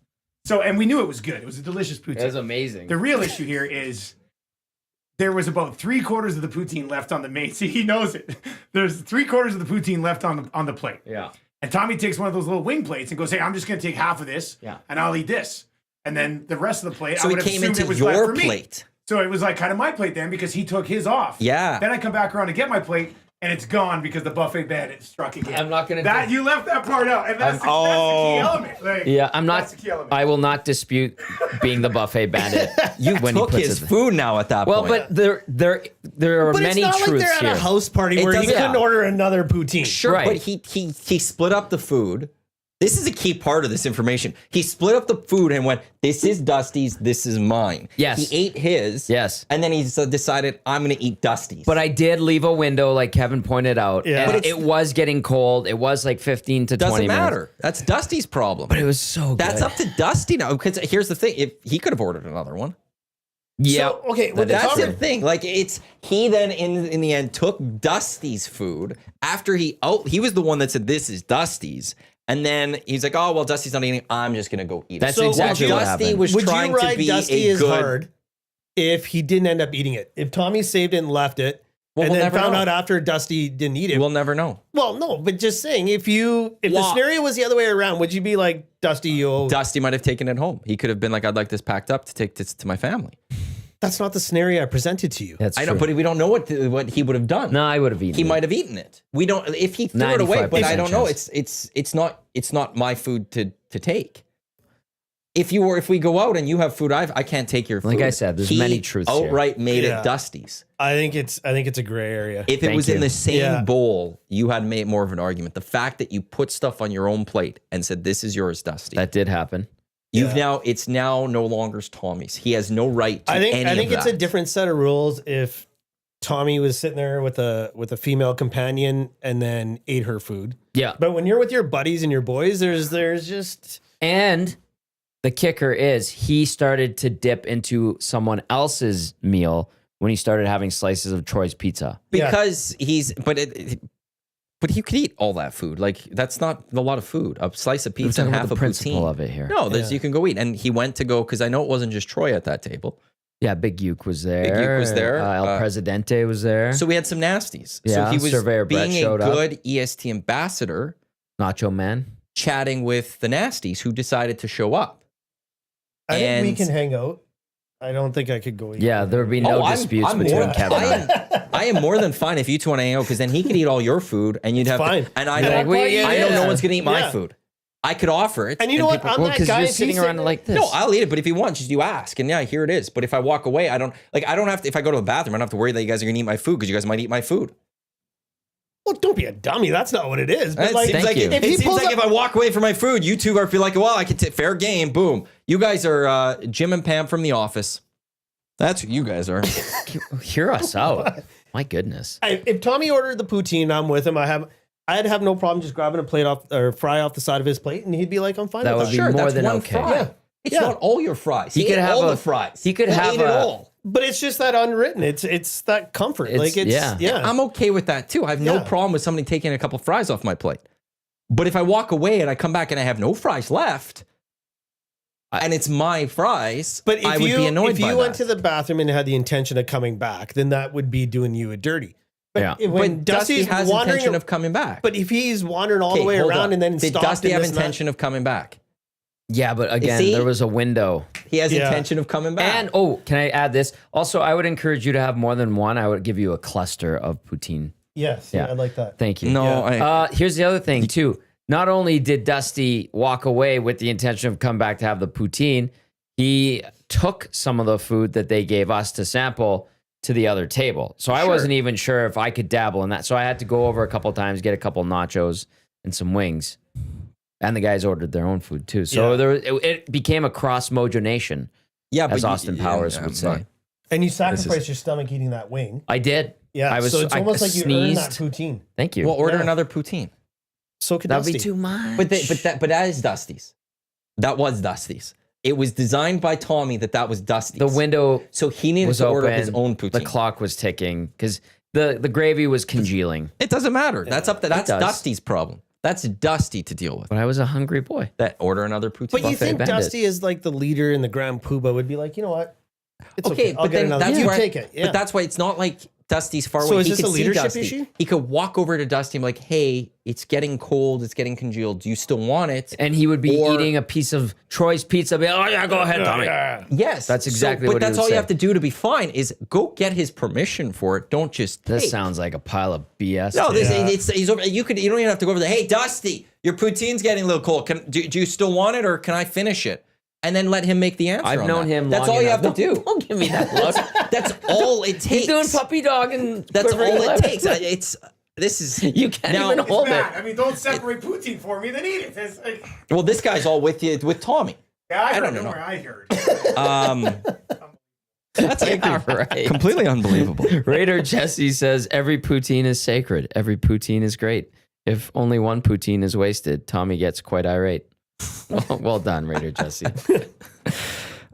So, and we knew it was good. It was a delicious poutine. It was amazing. The real issue here is there was about 3/4 of the poutine left on the main. See, he knows it. There's 3/4 of the poutine left on the plate. Yeah. And Tommy takes one of those little wing plates and goes, "Hey, I'm just going to take half of this, and I'll eat this." And then the rest of the plate, So I he would have came assumed into it was left your for me. plate. So it was like kind of my plate then because he took his off. Yeah. Then I come back around to get my plate and it's gone because the buffet bandit struck again. I'm not gonna that you left that part out, and that's the key element. Like, Yeah, I'm not. That's the key element. I will not dispute being the buffet bandit. You when he took puts his it- food now at that Well, point. but there are But many it's not like truths they're at here. a house party It where he doesn't- couldn't order another poutine. Sure, Right. but he split up the food. This is a key part of this information. He split up the food and went, "This is Dusty's, this is mine." Yes. He ate his. Yes. And then he decided, "I'm going to eat Dusty's." But I did leave a window, like Kevin pointed out. Yeah. And But it was getting cold. It was like 15 to 20 doesn't minutes. matter. That's Dusty's problem. But it was so good. That's up to Dusty now. Because here's the thing: if he could have ordered another one. Yeah. So, okay, with the That's Tommy- the thing. Like he then in the end took Dusty's food after he was the one that said this is Dusty's. And then he's like, "Oh well, Dusty's not eating. I'm just gonna go eat That's it." exactly what Dusty happened. was Would trying you to ride be Dusty a as good. hard if he didn't end up eating it? If Tommy saved it and left it, Well, and we'll then never found know. out after Dusty didn't eat it? We'll never know. Well, no, but just saying, if the Well- scenario was the other way around, would you be like, Dusty, you? Dusty might have taken it home. He could have been like, "I'd like this packed up to take this to my family." That's not the scenario I presented to you. That's I know, true. but we don't know what he would have done. No, I would have eaten He it. might have eaten it. We don't. If he threw it away, but I 95% don't know. chance. It's not my food to take. If we go out and you have food, I can't take your food. Like I said, there's He many truths here. outright made Yeah. it Dusty's. I think it's a gray area. If it Thank was in you. the same Yeah. bowl, you had made more of an argument. The fact that you put stuff on your own plate and said, "This is yours, Dusty." That did happen. It's now no longer Tommy's. He has no right to I think any of it's a that. different set of rules if Tommy was sitting there with a female companion and then ate her food. Yeah. But when you're with your buddies and your boys, there's just And the kicker is he started to dip into someone else's meal when he started having slices of Troy's pizza. Because but he could eat all that food. Like that's not a lot of food. A slice of We're pizza talking and about half the a principle poutine. of it here. No, Yeah. you can go eat. And he went to go because I know it wasn't just Troy at that table. Yeah, Big Uke was there. Big Uke was there. El Presidente was there. So we had some nasties. Yeah, so he was Surveyor Brett being a showed up. good EST ambassador, Nacho Man. chatting with the nasties who decided to show up. I think we And- can hang out. I don't think I could go eat. Yeah, there would be no disputes between more, Kevin and I. I am more than fine if you two want to hang out because then he could eat all your food and you'd have fine. and I Yeah, know, like, well, I know yeah. no one's gonna eat my Yeah. food. I could offer it. And you know what? people- I'm Well, that because guy. you're if sitting he's around like this. No, I'll eat it, but if he wants, just you ask. And yeah, here it is. But if I walk away, I don't have to, if I go to the bathroom, I don't have to worry that you guys are gonna eat my food because you guys might eat my food. Well, don't be a dummy. That's not what it is. But It like, seems Thank like, you. it he seems pulls like up- if I walk away from my food, you two are feel like, well, I could take fair game. Boom. You guys are Jim and Pam from The Office. That's who you guys are. Hear us out. My goodness. if Tommy ordered the poutine, I'm with him. I'd have no problem just grabbing a plate off or fry off the side of his plate, and he'd be like, "I'm fine That with would that." be Sure, more that's than one okay. fry. Yeah. It's Yeah. not all your fries. He He could ate have all a- the fries. he could He have ate it a- all. But it's just that unwritten. It's that comfort. It's- yeah. I'm okay with that too. I have no Yeah. problem with somebody taking a couple fries off my plate. But if I walk away and I come back and I have no fries left, and it's my fries, But I if would you be annoyed if by you went that. to the bathroom and had the intention of coming back, then that would be doing you a dirty. But Yeah. when But Dusty Dusty's has wandering, intention of coming back. but if he's wandering all Okay, the way hold around on. and then did stopped Dusty and have this and that- intention of coming back? Yeah, but again, see? there was a window. He has Yeah. intention of coming back. And can I add this? Also, I would encourage you to have more than one. I would give you a cluster of poutine. Yes, Yeah. I like that. Thank you. no, Yeah. Here's the other thing too. Not only did Dusty walk away with the intention of come back to have the poutine, he took some of the food that they gave us to sample to the other table. So I Sure. wasn't even sure if I could dabble in that. So I had to go over a couple times, get a couple nachos and some wings. And the guys ordered their own food too. So Yeah. it became a cross Mojo Nation, yeah, as but Austin Powers would say. And you sacrifice your stomach eating that wing. I did. Yeah, I was. so it's I almost like you earned that sneezed. poutine. Thank you. Well, order Yeah. another poutine. So could That'd Dusty. be too much. But that is Dusty's. That was Dusty's. It was designed by Tommy that was Dusty's. the window So he needed was to order open. his own poutine. The clock was ticking because the gravy was congealing. It doesn't matter. That's does. Dusty's problem. That's Dusty to deal with. But I was a hungry boy. That order another poutine. But you Buffet think bandit. Dusty is like the leader in the Grand Poobah would be like, you know what? It's Okay, I'll but get then another. that's You why, take it. Yeah. But that's why it's not like Dusty's far So away. is He this could a see leadership Dusty. issue? He could walk over to Dusty and be like, "Hey, it's getting cold. It's getting congealed. Do you still want it?" And he would be Or- eating a piece of Troy's pizza. Be like, oh yeah, go ahead, Tommy. Yes, That's exactly But what he that's would all you say. have to do to be fine is go get his permission for it. Don't just This take. sounds like a pile of BS. No, this Yeah. he's over. You don't even have to go over there. Hey, Dusty, your poutine's getting a little cold. Do you still want it, or can I finish it? And then let him make the answer. I've on known that. him. That's long all you enough. have to do. Don't give me that look. That's all it takes. He's doing puppy dog and That's quivering all it lip. takes. This is You can't Now- even It's hold Matt, it. I mean, don't separate poutine for me, then eat it. It's like, well. This guy's all with you with Tommy. yeah, I don't don't know know. where I heard. That's Yeah, right. completely unbelievable. Raider Jesse says every poutine is sacred. Every poutine is great. If only one poutine is wasted, Tommy gets quite irate. Well done, Raider Jesse.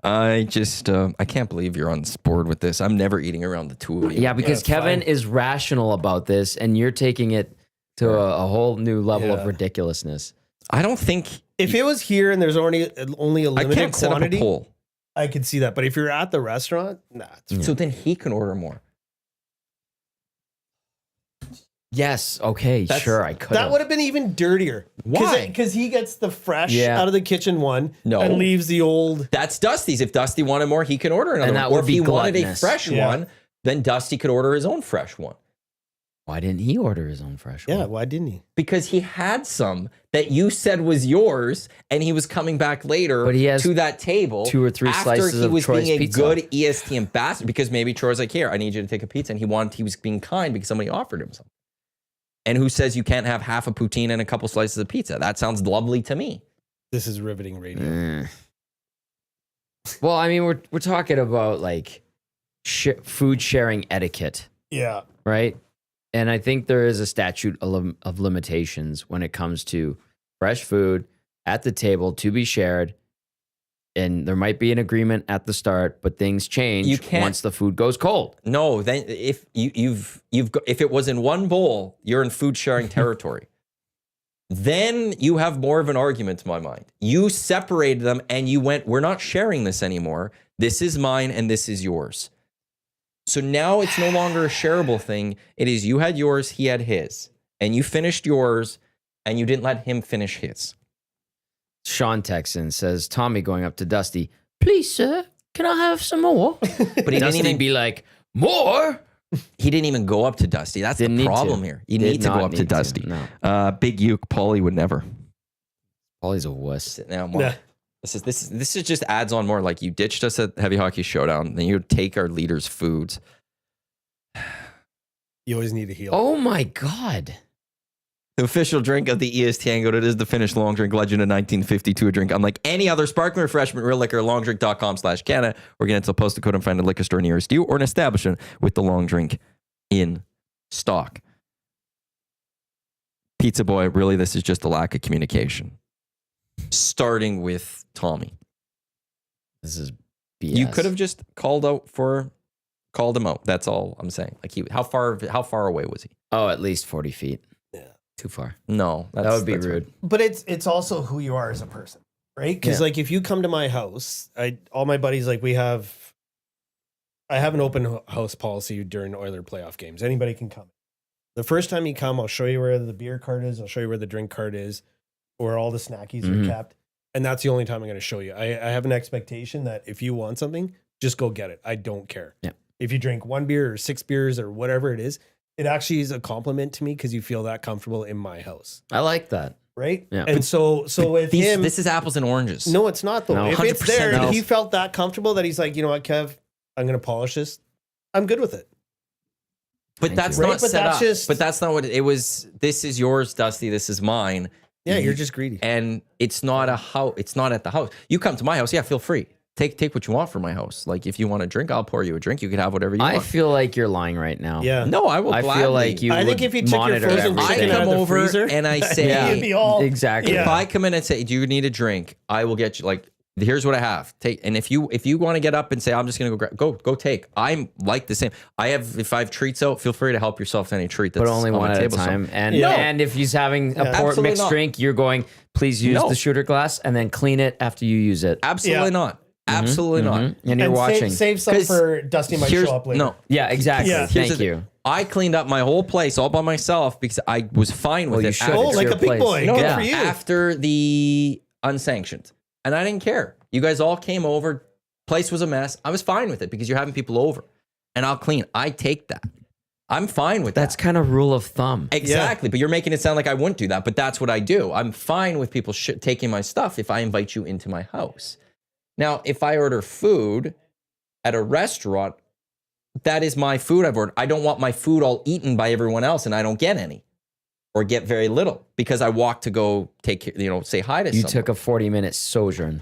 I just I can't believe you're on board with this. I'm never eating around the two of you. Yeah, because Yeah, Kevin fine. is rational about this, and you're taking it to a whole new level of Yeah. ridiculousness. I don't think If it was here and there's only a I limited can't set up a quantity, poll. I could see that. But if you're at the restaurant, nah. It's So then he can order more. Yes, okay, That's- sure, I could. That would have been even dirtier. Why? Because he gets the fresh Yeah. out of the kitchen one No. and leaves the old. That's Dusty's. If Dusty wanted more, he can order another And one. that Or would if be he wanted a gluttonous. fresh Yeah. one, then Dusty could order his own fresh one. Why didn't he order his own fresh Yeah, one? why didn't he? Because he had some that you said was yours, and he was coming back later But he has to that table 2 or 3 after slices he of was Troy's being a pizza. good EST ambassador. Because maybe Troy's like, here, I need you to take a pizza, and he was being kind because somebody offered him something. And who says you can't have half a poutine and a couple slices of pizza? That sounds lovely to me. This is riveting radio. Eh. Well, I mean, we're talking about like food sharing etiquette, Yeah. right? And I think there is a statute of limitations when it comes to fresh food at the table to be shared. And there might be an agreement at the start, but things change You can't- once the food goes cold. No, then if if it was in one bowl, you're in food sharing territory. Then you have more of an argument to my mind. You separated them and you went, we're not sharing this anymore. This is mine and this is yours. So now it's no longer a shareable thing. It is you had yours, he had his. And you finished yours and you didn't let him finish his. Sean Texan says, Tommy going up to Dusty, please, sir, can I have some more? But he didn't Dusty even be like, more? he didn't even go up to Dusty. That's Didn't the need problem to. here. You Did need to go not up to need to, Dusty. no. Big Uke, Paulie would never. Paulie's a wuss. Sit now, more. Yeah. This is just adds on more. Like you ditched us at Heavy Hockey Showdown, then you take our leaders' foods. You always need to heal. Oh my God. The official drink of the EST Hangout. It is the Finnish long drink legend of 1952. A drink unlike any other sparkling refreshment, real liquor, longdrink.com/Canada, or get into a postal code and find a liquor store nearest you or an establishment with the long drink in stock. Pizza Boy, really, this is just a lack of communication. Starting with Tommy. This is BS. You could have just called him out. That's all I'm saying. Like how far away was he? Oh, at least 40 feet. Yeah. Too far. No, That would be that's rude. But it's also who you are as a person, right? Because Yeah. like if you come to my house, all my buddies like I have an open house policy during Oiler playoff games. Anybody can come. The first time you come, I'll show you where the beer cart is. I'll show you where the drink cart is, where all the snackies Mhm. are kept, and that's the only time I'm going to show you. I have an expectation that if you want something, just go get it. I don't care. Yeah. If you drink 1 beer or 6 beers or whatever it is, it actually is a compliment to me because you feel that comfortable in my house. I like that. Right? Yeah. And so with him, this is apples and oranges. no, it's not though. No, if it's 100% there no. and he felt that comfortable that he's like, you know what, Kev, I'm going to polish this. I'm good with it. But Thank that's you. not Right, but set that's up. just- But that's not what it was. This is yours, Dusty. This is mine. Yeah, you're just greedy. And it's not a house. It's not at the house. You come to my house. Yeah, feel free. Take what you want from my house. Like if you want a drink, I'll pour you a drink. You can have whatever you I want. feel like you're lying right now. Yeah. No, I will. I gladly. feel like you I think would if you took your monitor frozen I chicken everything. out come of the over freezer, and I say, Yeah. it'd be all Exactly. Yeah. if I come in and say, "Do you need a drink?" I will get you. Like, here's what I have. Take. And if you want to get up and say, "I'm just gonna go take." I'm like the same. If I have treats out, feel free to help yourself to any treat. That's But only on one my at a table. So- time. And Yeah. and if he's having a Absolutely mixed not. drink, you're going, please use No. the shooter glass and then clean it after you use it. Absolutely Yeah. not. Absolutely not. And you're And watching. save some 'Cause for Dusty might Here's- show up later. No, Yeah, exactly. Yeah. Here's Thank the you. thing. I cleaned up my whole place all by myself because I was fine with Well, you it. should. Oh, It's like your a big place. boy. No, Good no, for you. after the unsanctioned. And I didn't care. You guys all came over. Place was a mess. I was fine with it because you're having people over. And I'll clean. I take that. I'm fine with That's that. kind of rule of thumb. Exactly. But you're making it sound like I wouldn't do that. But that's what I do. I'm fine with people taking my stuff if I invite you into my house. Now, if I order food at a restaurant, that is my food I've ordered. I don't want my food all eaten by everyone else and I don't get any or get very little because I walk to go say hi to You someone. took a 40-minute sojourn.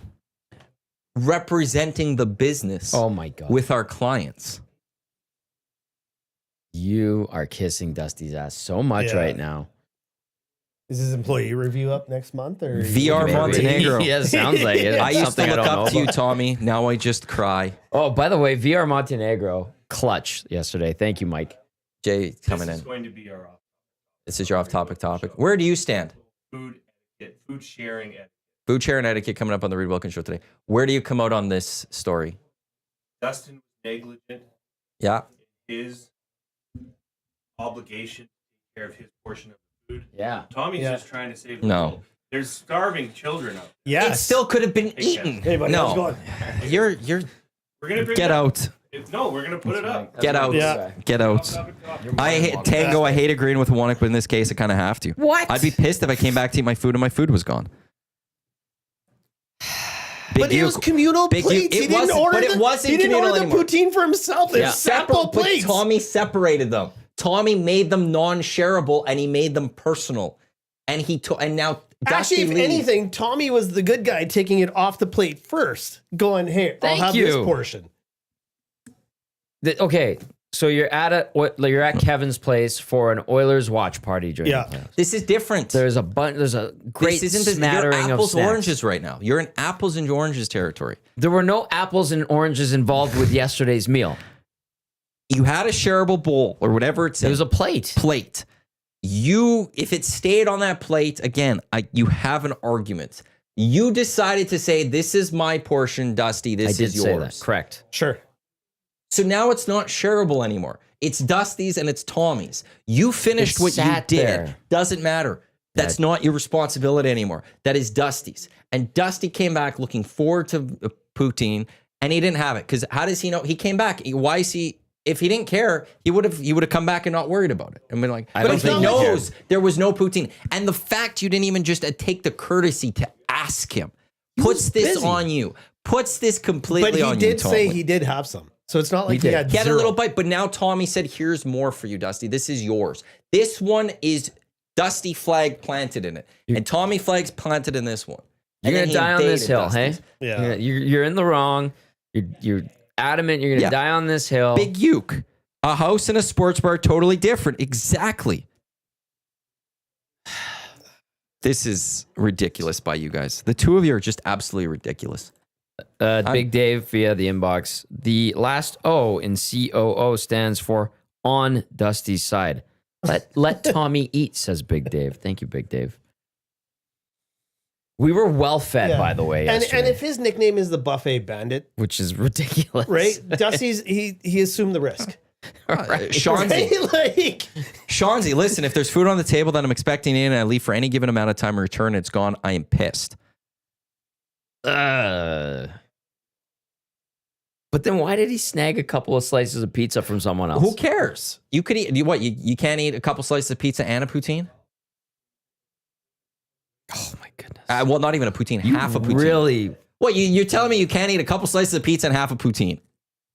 Representing the business Oh my God. with our clients. You are kissing Dusty's ass so much Yeah. right now. Is his employee review up next month or VR Maybe. Montenegro. Yeah, sounds like it. I used to Something look don't know up to you, about. Tommy. Now I just cry. Oh, by the way, VR Montenegro clutch yesterday. Thank you, Mike. Jay coming This is in. going to be our This is your off-topic topic. Where do you stand? food etiquette, food sharing etiquette. Food share and etiquette coming up on the Reed Wilkins show today. Where do you come out on this story? Dustin was negligent Yeah. in his obligation to take care of his portion of the food. Yeah. Tommy's Yeah. just trying to save the No. world. There's starving children out Yes. It still could have been Hey, eaten. Hey, buddy, how's it No. going? You're there. We're gonna bring get it up. out. No, we're gonna put it up. Get out. Yeah. Get out. Topic. I hate Tango. I hate agreeing with Iwanyk, but in this case, I kind of have to. What? I'd be pissed if I came back to eat my food and my food was gone. But it was communal Big plates. it He didn't wasn't- order but it the, wasn't he didn't order the communal poutine for himself. There's sample But plates. Tommy separated them. Tommy made them non-shareable, and he made them personal. And and now Dusty Actually, if leaves. anything, Tommy was the good guy taking it off the plate first, going, "Hey, Thank I'll have this you. portion." Okay, so you're at Kevin's place for an Oilers watch party during Yeah. the playoffs. This is different. There's a great this isn't smattering you're of apples snacks. oranges right now. You're in apples and oranges territory. There were no apples and oranges involved with yesterday's meal. You had a shareable bowl or whatever it's It was a plate. plate. If it stayed on that plate again, you have an argument. You decided to say, "This is my portion, Dusty. I This did is say yours." that. Correct. Sure. So now it's not shareable anymore. It's Dusty's and it's Tommy's. You finished It what you sat did. there. Doesn't matter. That's not your responsibility anymore. That is Dusty's. And Dusty came back looking forward to poutine, and he didn't have it because how does he know? He came back. Why is he? If he didn't care, he would have come back and not worried about it and been like, I but don't if he think he knows there was no poutine, and the fact you didn't even just take the courtesy to ask him puts this busy. on you. Puts this completely But he on you. did say Tommy. he did have some. So it's not like he did. had He had a zero. little bite, but now Tommy said, "Here's more for you, Dusty. This is yours. This one is Dusty flag planted in it, and Tommy flag's planted in this one." You're And gonna then he die on this invaded hill, Dusty's. hey? Yeah. You're in the wrong. You're adamant. You're gonna Yeah. die on this hill. Big uke. A house and a sports bar, totally different. Exactly. This is ridiculous by you guys. The two of you are just absolutely ridiculous. Big Dave via the inbox. The last O in COO stands for on Dusty's side. Let Tommy eat, says Big Dave. Thank you, Big Dave. We were well fed, Yeah. by the way, And yesterday, if his nickname is the Buffet Bandit, which is ridiculous, right? Dusty's he assumed the risk. Shawnsy, Right? Like, Shawnsy, listen, if there's food on the table that I'm expecting in and I leave for any given amount of time and return and it's gone, I am pissed. But then why did he snag a couple of slices of pizza from someone else? Who cares? You could eat, you can't eat a couple slices of pizza and a poutine? Oh my goodness! Well, not even a poutine, half a poutine. Really? What, you're telling me you can't eat a couple slices of pizza and half a poutine?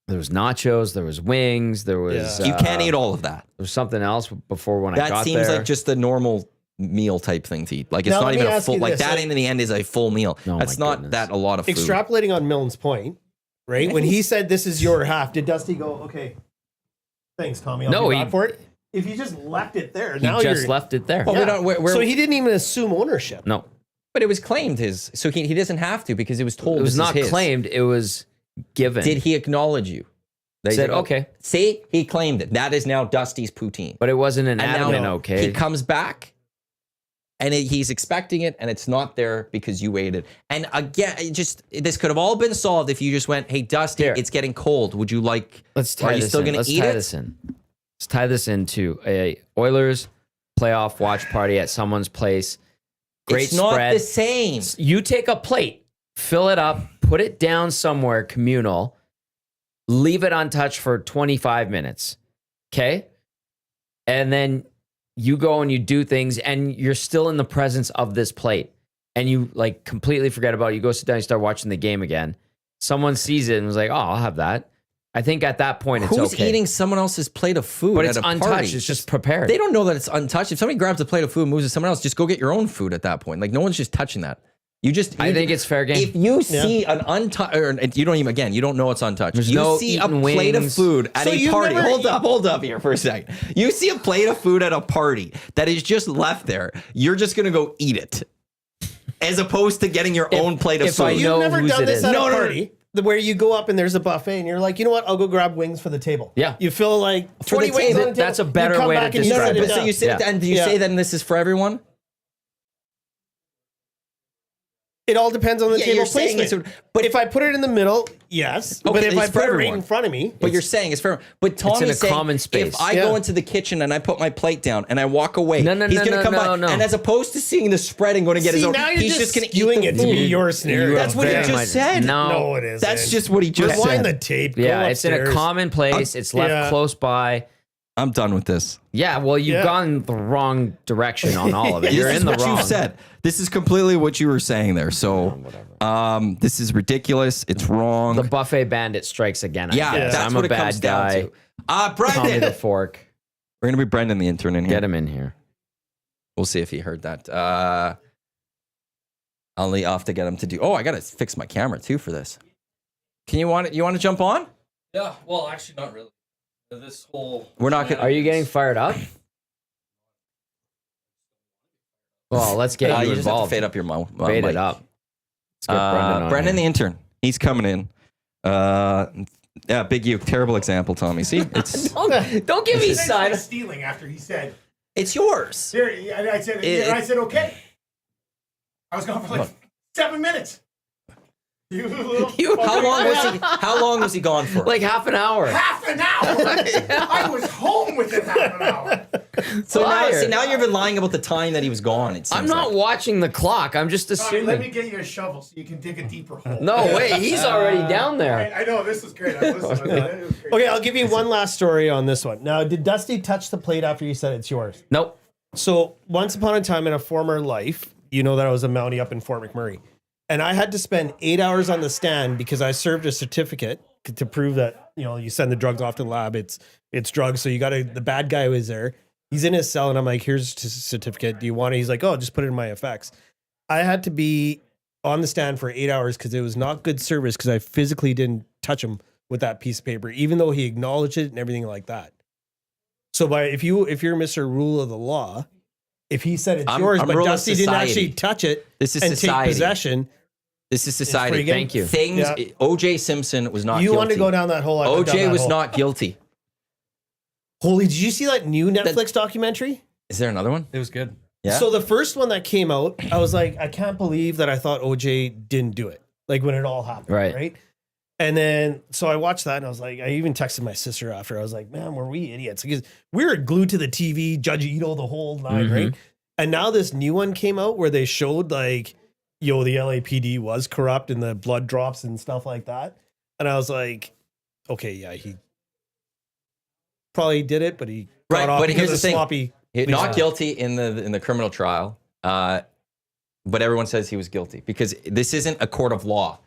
There was nachos. There was wings. There was You can't eat all of that. There was something else before when I That got seems there. like just a normal meal type thing to eat. Like it's Now, not let even me a ask full, you like this, that like- in the end is a full meal. Oh, That's my not goodness. that a lot of food. extrapolating on Milne's point, right? When he said this is your half, did Dusty go, "Okay, thanks, Tommy, I'll No, be he- back for it"? If you just left it there, he now just you're left it there. Well, we don't- we're- so he didn't even assume ownership. No, But it was claimed so he doesn't have to because it was told it was this is not his. claimed. It was given. Did he acknowledge you? They Said, okay. See, he claimed it. That is now Dusty's poutine. But it wasn't an And adamant. now Okay. he comes back and he's expecting it, and it's not there because you waited. And again, this could have all been solved if you just went, "Hey, Dusty, Here. it's getting cold. Would you like? Let's tie are you this still in. going Let's to eat tie it?" this in. Let's tie this into a Oilers playoff watch party at someone's place. Great It's not spread. the same. You take a plate, fill it up, put it down somewhere communal, leave it untouched for 25 minutes. Okay? And then you go and you do things and you're still in the presence of this plate. And you like completely forget about it. You go sit down, you start watching the game again. Someone sees it and was like, "Oh, I'll have that." I think at that point it's Who's okay. eating someone else's plate of food But at it's a untouched. party? It's just prepared. They don't know that it's untouched. If somebody grabs a plate of food and moves it to someone else, just go get your own food at that point. Like, no one's just touching that. I think it's fair game. If you see an untouched, or you don't even, again, you don't know it's untouched. There's you no see a eating plate of wings. food at So a you've party. never Hold up here for a second. You see a plate of food at a party that is just left there. You're just going to go eat it. As opposed to getting your own plate of if I food. know You've never whose done it this is. at No, a no, no. party where you go up and there's a buffet and you're like, you know what? I'll go grab wings for the table. Yeah. You fill like For 20 the wings table. on the table. That's a You better come way to back and you describe sit it. it So down. you sit Yeah. and do you Yeah. say then this is for everyone? It all depends on the Yeah, table you're saying placement. it's- But if I put it in the middle, yes. But Okay, if I it's for put it right everyone. in front of me, But you're saying it's fair. But Tommy's in a saying common space. if I Yeah. go into the kitchen and I put my plate down and I walk away, No, no, he's no, going to no, come no, by. no. And as opposed to seeing the spread and going to get his see, own, now you're he's just going to eat skewing the it to be food. your scenario. That's what he Very just much- said. No, it isn't. That's just what he just Rewind said. the tape. Go Yeah, it's in a upstairs. common place. It's left Yeah. close by. I'm done with this. Yeah, well, you've Yeah. gone the wrong direction on all of it. You're This is in the what wrong. you said. This is completely what you were saying there. So, this is ridiculous. It's wrong. The buffet bandit strikes again. I yeah, guess. that's I'm what a it comes bad guy. down to. Tommy the Brendan. fork. We're going to be Brendan the intern in here. Get him in here. We'll see if he heard that. I'll have to get him to do. Oh, I got to fix my camera too for this. You want to jump on? Yeah, well, actually, not really. This whole. We're not gonna- Are you getting fired up? Well, let's get you you just have to involved. fade up your mic. Fade it up. Let's get Brendan on Brendan the here. intern. He's coming in. Yeah, Big U. Terrible example, Tommy. See, it's Don't give me He said side. stealing after he said, it's yours. "Here," and I said, okay. I was gone for like 7 minutes. You little How long was he gone for? Like half an hour. half an hour. I was home within half an hour. so liar. now you've been lying about the time that he was gone. It seems I'm not like. watching the clock. I'm just Tommy, let me assuming. get you a shovel so you can dig a deeper hole. No way. He's already down there. I know this is great. I listened to it. It was great. Okay, I'll give you one last story on this one. Now, did Dusty touch the plate after you said it's yours? Nope. So, once upon a time in a former life, you know that I was a Mountie up in Fort McMurray. And I had to spend 8 hours on the stand because I served a certificate to prove that, you know, you send the drugs off to the lab, it's drugs. So you got the bad guy was there. He's in his cell and I'm like, here's a certificate. Do you want it? He's like, oh, just put it in my effects. I had to be on the stand for 8 hours because it was not good service because I physically didn't touch him with that piece of paper, even though he acknowledged it and everything like that. So if you're Mr. Rule of the Law, if he said it's yours, I'm but rule of Dusty didn't society. actually touch it This is and society. take possession, This is society. pretty good. Thank you. Things. Yeah. O.J. Simpson was not. you guilty. want to go down that hole. I went down O.J. that was hole. not guilty. Holy, did you see that new Netflix documentary? Is there another one? It was good. Yeah. So the first one that came out, I was like, I can't believe that I thought OJ didn't do it. Like when it all happened. Right. And then, so I watched that and I was like, I even texted my sister after. I was like, man, were we idiots? Because we were glued to the TV, Judge Ito, the whole 9, right? And now this new one came out where they showed like, yo, the LAPD was corrupt and the blood drops and stuff like that. And I was like, okay, yeah, he probably did it, but he Right, got off but because here's of the thing. sloppy. Not guilty in the criminal trial, but everyone says he was guilty because this isn't a court of law.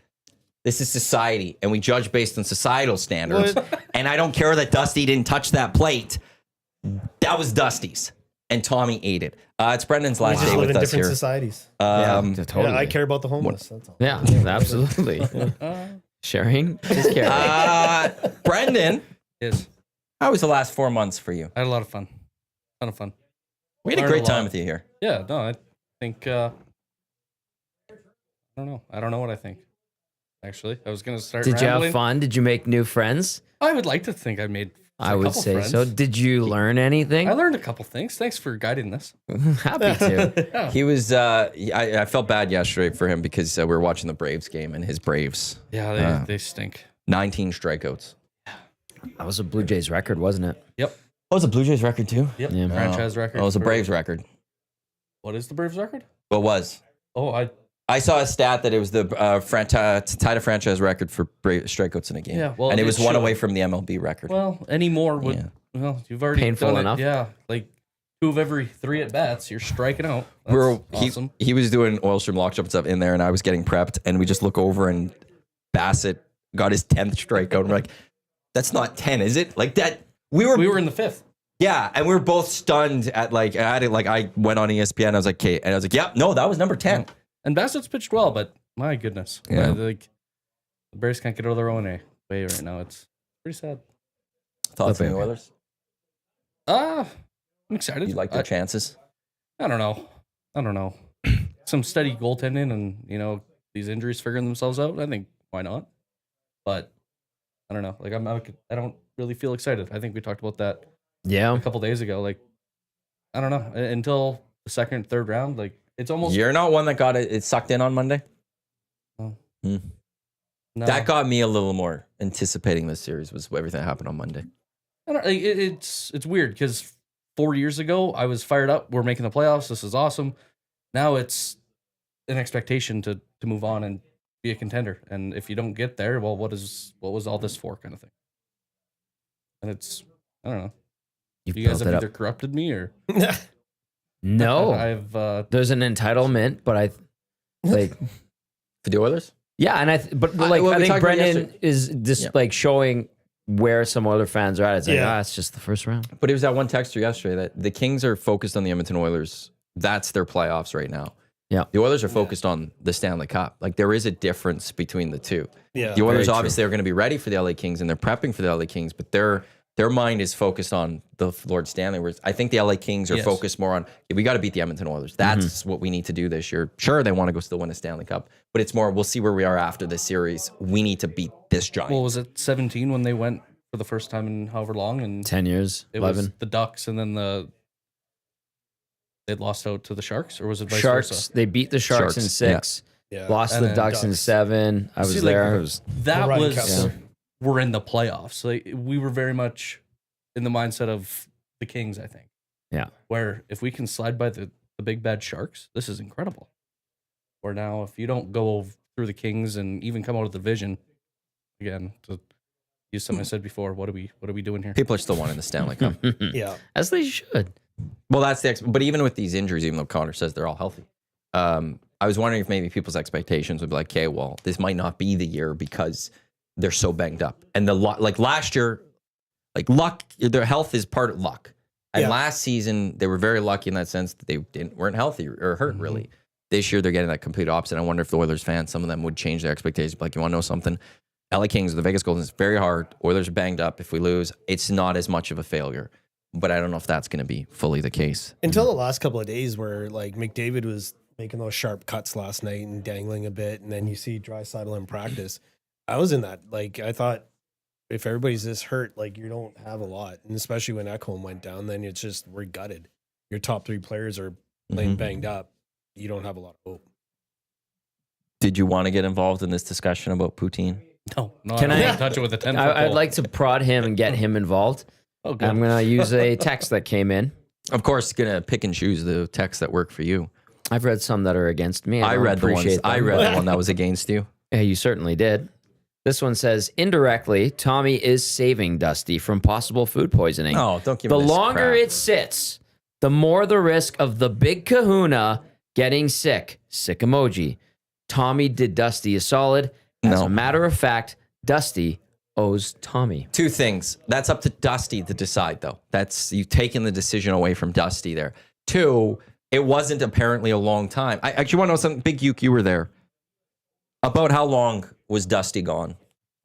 This is society, and we judge based on societal standards. What? And I don't care that Dusty didn't touch that plate. That was Dusty's, and Tommy ate it. It's Brendan's We last just day live with in us different here. societies. Totally. Yeah, I care about the homeless. That's all. Yeah, absolutely. Sharing is caring. Brendan, Yes. how was the last 4 months for you? I had a lot of fun. Ton of fun. We had a Learned great a time lot. with you here. Yeah, no, I think, I don't know. I don't know what I think. Actually, I was going to start Did you have rambling. fun? Did you make new friends? I would like to think I made I would couple say friends. so. Did you learn anything? I learned a couple things. Thanks for guiding this. Happy to. He was. I felt bad yesterday for him because we were watching the Braves game and his Braves Yeah, they stink. 19 strikeouts. That was a Blue Jays record, wasn't it? Yep. Oh, it was a Blue Jays record too. Yep. Yeah. Franchise record. Oh, it was a for- Braves record. What is the Braves record? What was? Oh, I saw a stat that it was the tied a franchise record for strikeouts in a game. Yeah, well, and it was one should. away from the MLB record. well, any more would. Yeah. Well, you've already Painful done enough. It. Yeah, like 2 of every 3 at bats, you're striking out. That's awesome. He was doing oil stream lock and stuff in there, and I was getting prepped, and we just look over, and Bassett got his 10th strikeout. And we're like, that's not 10, is it? Like that. We were in the 5th. yeah, and we were both stunned at like I went on ESPN. I was like, "Okay," and I was like, "Yeah, no, that was number 10." And Bassett's pitched well, but my goodness, Yeah. like the Bears can't get out of their own way right now. It's pretty sad. Thoughts on Okay. the Oilers? I'm excited. You like their chances? I don't know. Some steady goaltending and, these injuries figuring themselves out. I think why not? But I don't know. Like I don't really feel excited. I think we talked about that Yeah. a couple days ago. Like I don't know. Until the second, third round, like it's almost You're not one that got it sucked in on Monday. No. Hmm. no. That got me a little more anticipating this series was everything that happened on Monday. I don't, like, it's weird because 4 years ago I was fired up. We're making the playoffs. This is awesome. Now it's an expectation to move on and be a contender. And if you don't get there, well, what was all this for, kind of thing. And it's I don't know. You've You guys built have it either up. corrupted me or No. I've There's an entitlement, but I like For the Oilers? yeah, and but well, like we I think talked about Brendan yesterday. is just Yeah. like showing where some other fans are at. It's like, Yeah. it's just the first round. But it was that one texter yesterday that the Kings are focused on the Edmonton Oilers. That's their playoffs right now. Yeah. The Oilers are focused on the Stanley Cup. Like there is a difference between the two. Yeah. The Oilers true. obviously are going to be ready for the LA Kings and they're prepping for the LA Kings, but their mind is focused on the Lord Stanley. Whereas I think the LA Kings are Yes. focused more on we got to beat the Edmonton Oilers. That's what we need to do this year. Sure, they want to go still win a Stanley Cup, but it's more we'll see where we are after this series. We need to beat this giant. well, was it 17 when they went for the first time in however long, and 10 years, it was 11. the Ducks, and then they lost out to the Sharks, or was it vice Sharks, versa? they beat the Sharks in Sharks, 6. Yeah. Lost And the then Ducks in Ducks. 7. I was See, like, there. It was That Ryan was Kessler. we're in the playoffs. Like we were very much in the mindset of the Kings, I think. Yeah. Where if we can slide by the big bad Sharks, this is incredible. Where now if you don't go through the Kings and even come out of the division, again, to use something I said before, what are we doing here? People are still wanting the Stanley Cup. Yeah. as they should. Well, that's but even with these injuries, even though Connor says they're all healthy, I was wondering if maybe people's expectations would be like, okay, well, this might not be the year because they're so banged up. And like last year, like luck, their health is part of luck. And Yeah. last season, they were very lucky in that sense that they weren't healthy or hurt really. This year, they're getting that complete opposite. I wonder if the Oilers fans, some of them would change their expectations. Like, you want to know something? LA Kings, the Vegas Golden, it's very hard. Oilers are banged up. If we lose, it's not as much of a failure. But I don't know if that's going to be fully the case. Until the last couple of days where like McDavid was making those sharp cuts last night and dangling a bit, and then you see Draisaitl in practice. I was in that. Like I thought if everybody's this hurt, like you don't have a lot. And especially when Ekholm went down, then it's just we're gutted. Your top 3 players are playing banged up. You don't have a lot of hope. Did you want to get involved in this discussion about Poutine? No, Can I I- don't touch it with a 10 I'd like to prod him and get him involved. Oh, good. I'm going to use a text that came in. Of course, going to pick and choose the texts that work for you. I've read some that are against me. I don't read the ones. appreciate I them. read the one that was against you. Yeah, you certainly did. This one says, indirectly, Tommy is saving Dusty from possible food poisoning. Oh, don't give The me this longer crap. it sits, the more the risk of the big kahuna getting sick. Sick emoji. Tommy did Dusty a solid. As No. a matter of fact, Dusty owes Tommy. 2 things. That's up to Dusty to decide, though. That's you taking the decision away from Dusty there. 2, it wasn't apparently a long time. I actually want to know something. Big Uke, you were there. About how long was Dusty gone?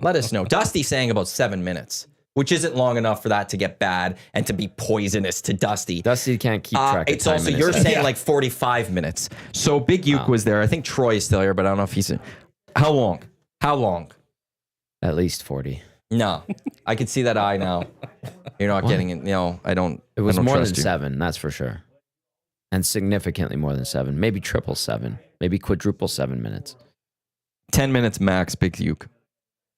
Let us know. Dusty saying about 7 minutes, which isn't long enough for that to get bad and to be poisonous to Dusty. Dusty can't keep track of It's time also, in his you're head. saying like 45 minutes. So Big Uke was there. I think Troy is still here, but I don't know if he's. How long? How long? At least 40. No, I could see that eye now. You're not getting it. I don't. It was I don't more than trust you. 7, that's for sure. And significantly more than 7. Maybe triple 7. Maybe quadruple 7 minutes. 10 minutes max, Big Uke.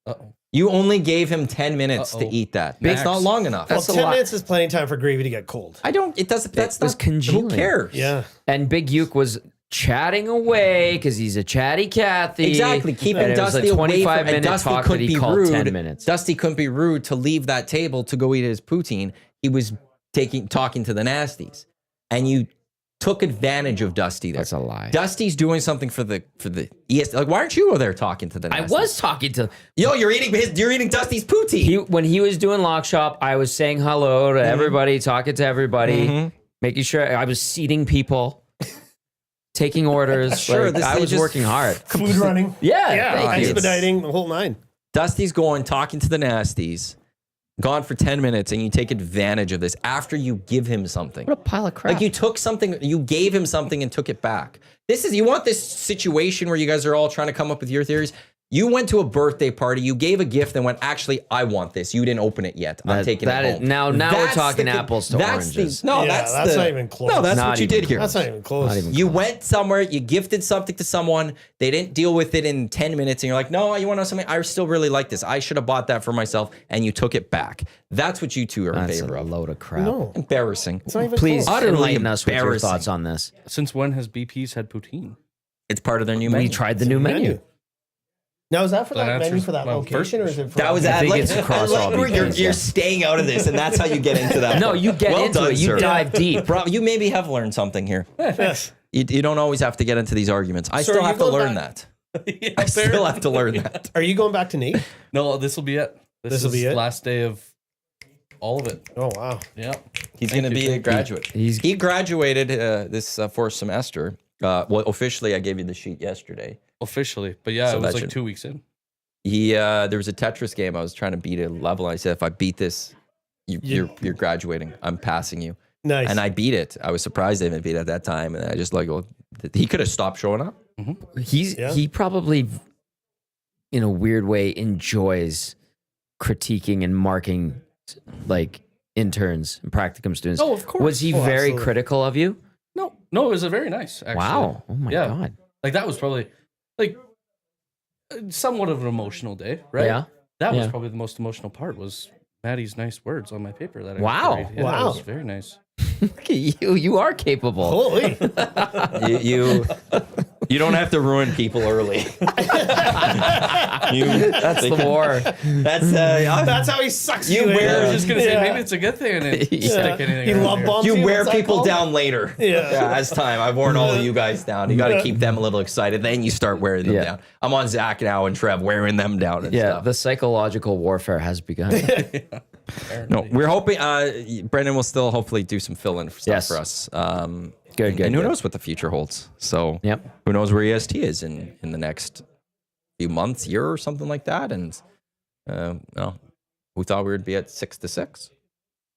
Uh-oh. You only gave him 10 minutes to Uh-oh. eat that. Max. It's not long enough. Well, That's a 10 lot. minutes is plenty of time for gravy to get cold. I don't. It doesn't. That's was not. congealing. Who cares? Yeah. And Big Uke was chatting away because he's a chatty Cathy. Exactly. Keeping And it was Dusty a away 25 from. And minute Dusty talk that couldn't he be called rude. 10 minutes. Dusty couldn't be rude to leave that table to go eat his poutine. He was talking to the nasties, and you took advantage of Dusty there. That's a lie. Dusty's doing something for the EST. Like, why aren't you over there talking to the I nasties? was talking to Yo, you're eating Dusty's poutine. when he was doing Lock Shop. I was saying hello to everybody, talking to everybody, making sure I was seating people, taking orders. Sure, Like, this I thing was just- working hard. Food running. Yeah, thank you. Expediting the whole 9. Dusty's talking to the nasties, gone for 10 minutes, and you take advantage of this after you give him something. What a pile of crap. Like you took something, you gave him something and took it back. You want this situation where you guys are all trying to come up with your theories. You went to a birthday party, you gave a gift and went, actually, I want this. You didn't open it yet. I'm taking it home. Now we're That's talking the- apples to that's oranges. That's not even close. No, that's Not what you even did here. That's not even close. Not even You went somewhere, you gifted something to someone, they didn't deal with it in 10 minutes, and you're like, no, you want to know something? I still really like this. I should have bought that for myself, and you took it back. That's what you two are in That's favor a of. load of crap. No. Embarrassing. It's not even Please close. Utterly enlighten us with your embarrassing. thoughts on this. Since when has BP's had poutine? It's part of their new We menu. tried the new menu. Now, is that for That that menu answers for that my location, or first is it for That was I think like, it's across I like all where BPs, you're yeah. staying out of this, and that's how you get into that. No, you get Well into done, it. You sir. dive deep. Bro, you maybe have learned something here. Yes. You don't always have to get into these arguments. I So still are have you to going learn back- that. I still have to learn that. Are you going back to Nate? No, this will be it. This This'll is be it? last day of all of it. Oh, wow. Yeah. He's Thank going to you. be a graduate. He graduated this fourth semester. Well, officially, I gave you the sheet yesterday. Officially. But yeah, So it that was like should- 2 weeks in. There was a Tetris game. I was trying to beat a level. I said, if I beat this, you're graduating. I'm passing you. Nice. And I beat it. I was surprised I didn't beat it at that time. And I just like, well, he could have stopped showing up. He probably, in a weird way, enjoys critiquing and marking like interns and practicum students. Oh, of course. Was he Oh, very absolutely. critical of you? No, it was a very nice, actually. Wow. Oh my Yeah. God. Like that was probably like somewhat of an emotional day, right? Yeah. That was Yeah. probably the most emotional part was Maddie's nice words on my paper that I Wow. carried. Yeah, Wow. It was very nice. Look at you. You are capable. Holy. You don't have to ruin people early. That's the war. That's how he sucks You you in. wear- I was just gonna say Yeah. maybe it's a good thing I didn't Yeah. stick anything. He around love here. bombs You wear what's that people called? down later. Yeah. As time. I've worn all of you guys down. You got to keep them a little excited. Then you start wearing them Yeah. down. I'm on Zach now and Trev wearing them down and Yeah. stuff. The psychological warfare has begun. No, we're hoping Brendan will still hopefully do some fill-in stuff Yes. for us. Good. And who knows what the future holds? So Yep. who knows where EST is in the next few months, year or something like that. And no, we thought we would be at 6 to 6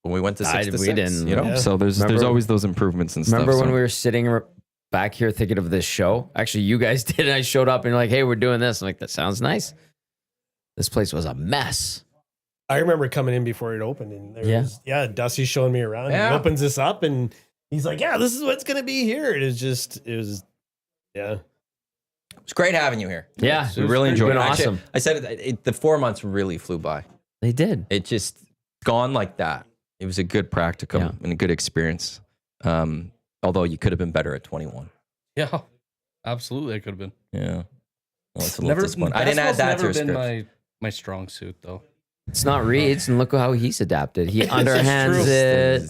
when we went to 6 to we 6. didn't. You know, Yeah. so there's Remember- always those improvements and Remember stuff. when so- we were sitting back here thinking of this show? Actually, you guys did. And I showed up and you're like, hey, we're doing this. I'm like, that sounds nice. This place was a mess. I remember coming in before it opened, and there was Dusty's showing me around. Yeah. He opens this up, and he's like, "Yeah, this is what's gonna be here." It was, yeah. It's great having you here. Yeah. We really It's enjoyed been it. Actually, awesome. I said the 4 months really flew by. They did. It just gone like that. It was a good practicum Yeah. and a good experience. Although you could have been better at 21. Yeah, absolutely. I could have been. Yeah. Well, it's a little disappointing. I didn't basketball's add that to never a been script. my strong suit though. It's not Reed's, and look how he's adapted. He underhands true. it.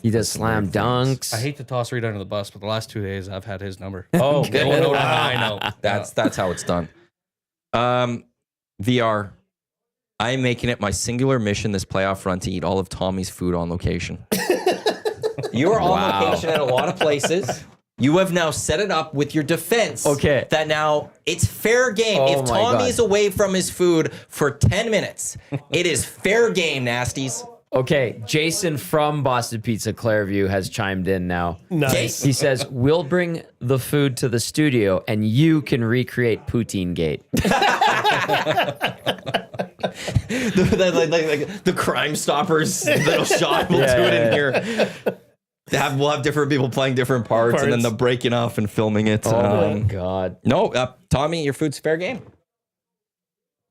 He does some slam weird things. dunks. I hate to toss Reed under the bus, but the last 2 days I've had his number. Oh, Good. good. No, I know. That's how it's done. VR. I'm making it my singular mission this playoff run to eat all of Tommy's food on location. You are on Wow. location at a lot of places. You have now set it up with your defense. Okay. That now it's fair game. Oh If my Tommy's God. away from his food for 10 minutes, it is fair game, nasties. Okay, Jason from Boston Pizza Clairview has chimed in now. Nice. He says, we'll bring the food to the studio and you can recreate Poutine Gate. the Crime Stoppers little shot. We'll do it in here. We'll have different people playing different parts, and then they're breaking off and filming it. Oh my God. No, Tommy, your food's fair game.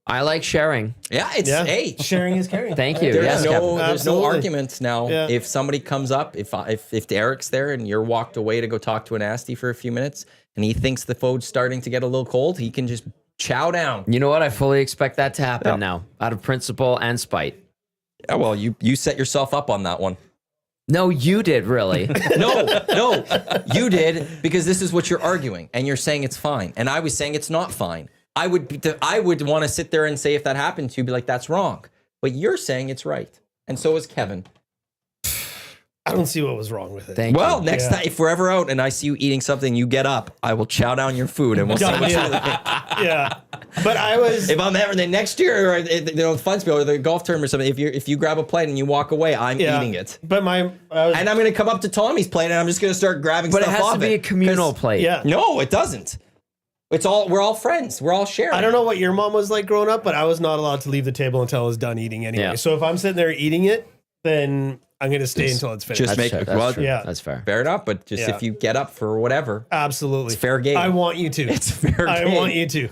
I like sharing. Yeah, it's hey. Sharing is caring. Thank you. There's Yes, no Captain. there's no Absolutely. arguments now. Yeah. If somebody comes up, if Eric's there and you're walked away to go talk to an Asti for a few minutes, and he thinks the food's starting to get a little cold, he can just chow down. You know what? I fully expect that to happen now, out of principle and spite. Yeah, well, you set yourself up on that one. No, you did, really. No, you did, because this is what you're arguing, and you're saying it's fine, and I was saying it's not fine. I would want to sit there and say, if that happened to you, be like, that's wrong. But you're saying it's right, and so is Kevin. I don't see what was wrong with it. Thank Well, you. next time, if we're ever out and I see you eating something, you get up. I will chow down your food, and we'll see what's Yeah. But I was. If I'm ever the next year, or Funspiel or the golf tournament or something, if you grab a plate and you walk away, I'm eating it. But And I'm going to come up to Tommy's plate and I'm just going to start grabbing But it stuff has off to be a communal plate. Yeah. No, it doesn't. We're all friends. We're all sharing. I don't know what your mom was like growing up, but I was not allowed to leave the table until I was done eating anyway. Yeah. So if I'm sitting there eating it, then I'm going to stay until it's finished. just That's make fair. it. That's Well, true. yeah. That's fair. fair enough. But just Yeah. if you get up for whatever, Absolutely. it's fair game. I want you to. It's fair I game. want you to.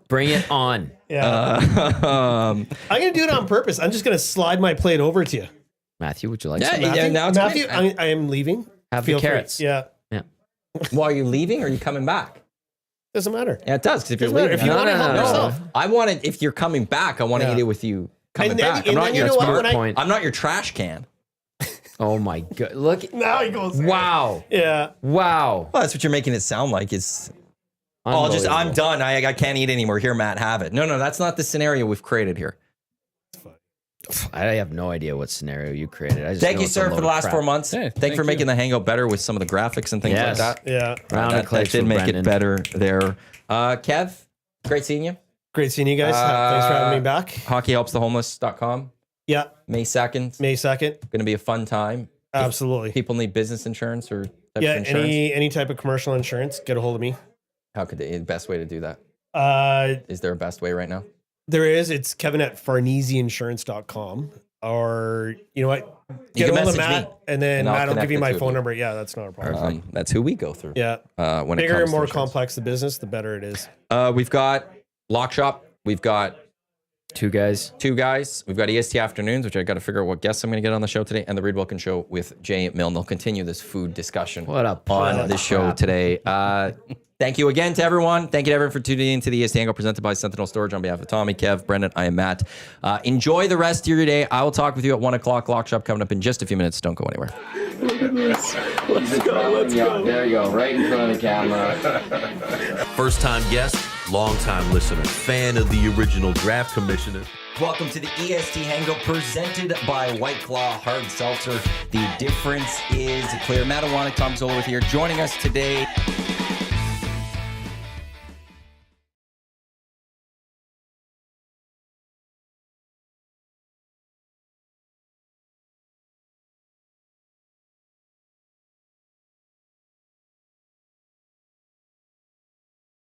Bring it on. Yeah. I'm going to do it on purpose. I'm just going to slide my plate over to you. Matthew, would you like Yeah, some? yeah, now it's Matthew, great. I am leaving. Have Feel the free. carrots. Yeah. Well, are you leaving or are you coming back? Doesn't matter. Yeah, it does. Because if you're Doesn't matter. leaving, If you want to help no. yourself. I want it. If you're coming back, I want to Yeah. eat it with you coming And then- back. and I'm then not you your know what, Smart when I- point. I'm not your trash can. Oh my God. Look. Now he goes. Wow. Yeah. Wow. Well, that's what you're making it sound like. Is I'm Unbelievable. done. I can't eat anymore. Here, Matt, have it. No, that's not the scenario we've created here. I have no idea what scenario you created. I just Thank know you, it's a sir, load for of the last crap. 4 months. Hey, Thank you thank for you. making the Hangout better with some of the graphics and things Yes. like that. Yeah. Round That of clicks did with make Brendan. it better there. Kev, great seeing you. Great seeing you guys. Thanks for having me back. HockeyHelpsTheHomeless.com. Yeah. May 2nd. May 2nd. Going to be a fun time. Absolutely. People need business insurance or types Yeah. of insurance. Any type of commercial insurance, get a hold of me. How could the best way to do that? Is there a best way right now? There is. It's Kevin at farneseinsurance.com. Or, you know what? You Get can a hold of message Matt, me, and then and I'll Matt will connect give you the my two of phone you. number. Yeah, that's not a problem. That's who we go through. Yeah. When it Bigger comes and to more insurance. complex the business, the better it is. We've got Lock Shop. We've got Two guys. two guys. We've got EST Afternoons, which I got to figure out what guests I'm going to get on the show today, and the Reed Wilkins Show with Jay Milne. They'll continue this food discussion What a pile on of the show crap. today. Thank you again to everyone. Thank you to everyone for tuning in to the EST Hangout presented by Sentinel Storage. On behalf of Tommy, Kev, Brendan, I am Matt. Enjoy the rest of your day. I will talk with you at 1 o'clock. Lock Shop coming up in just a few minutes. Don't go anywhere. Let's go. There you go, right in front of the camera. First time guest, long time listener, fan of the original draft commissioner. Welcome to the EST Hangout presented by White Claw Hard Seltzer. The difference is clear. Matt Iwanyk, Tom Zola with here. Joining us today,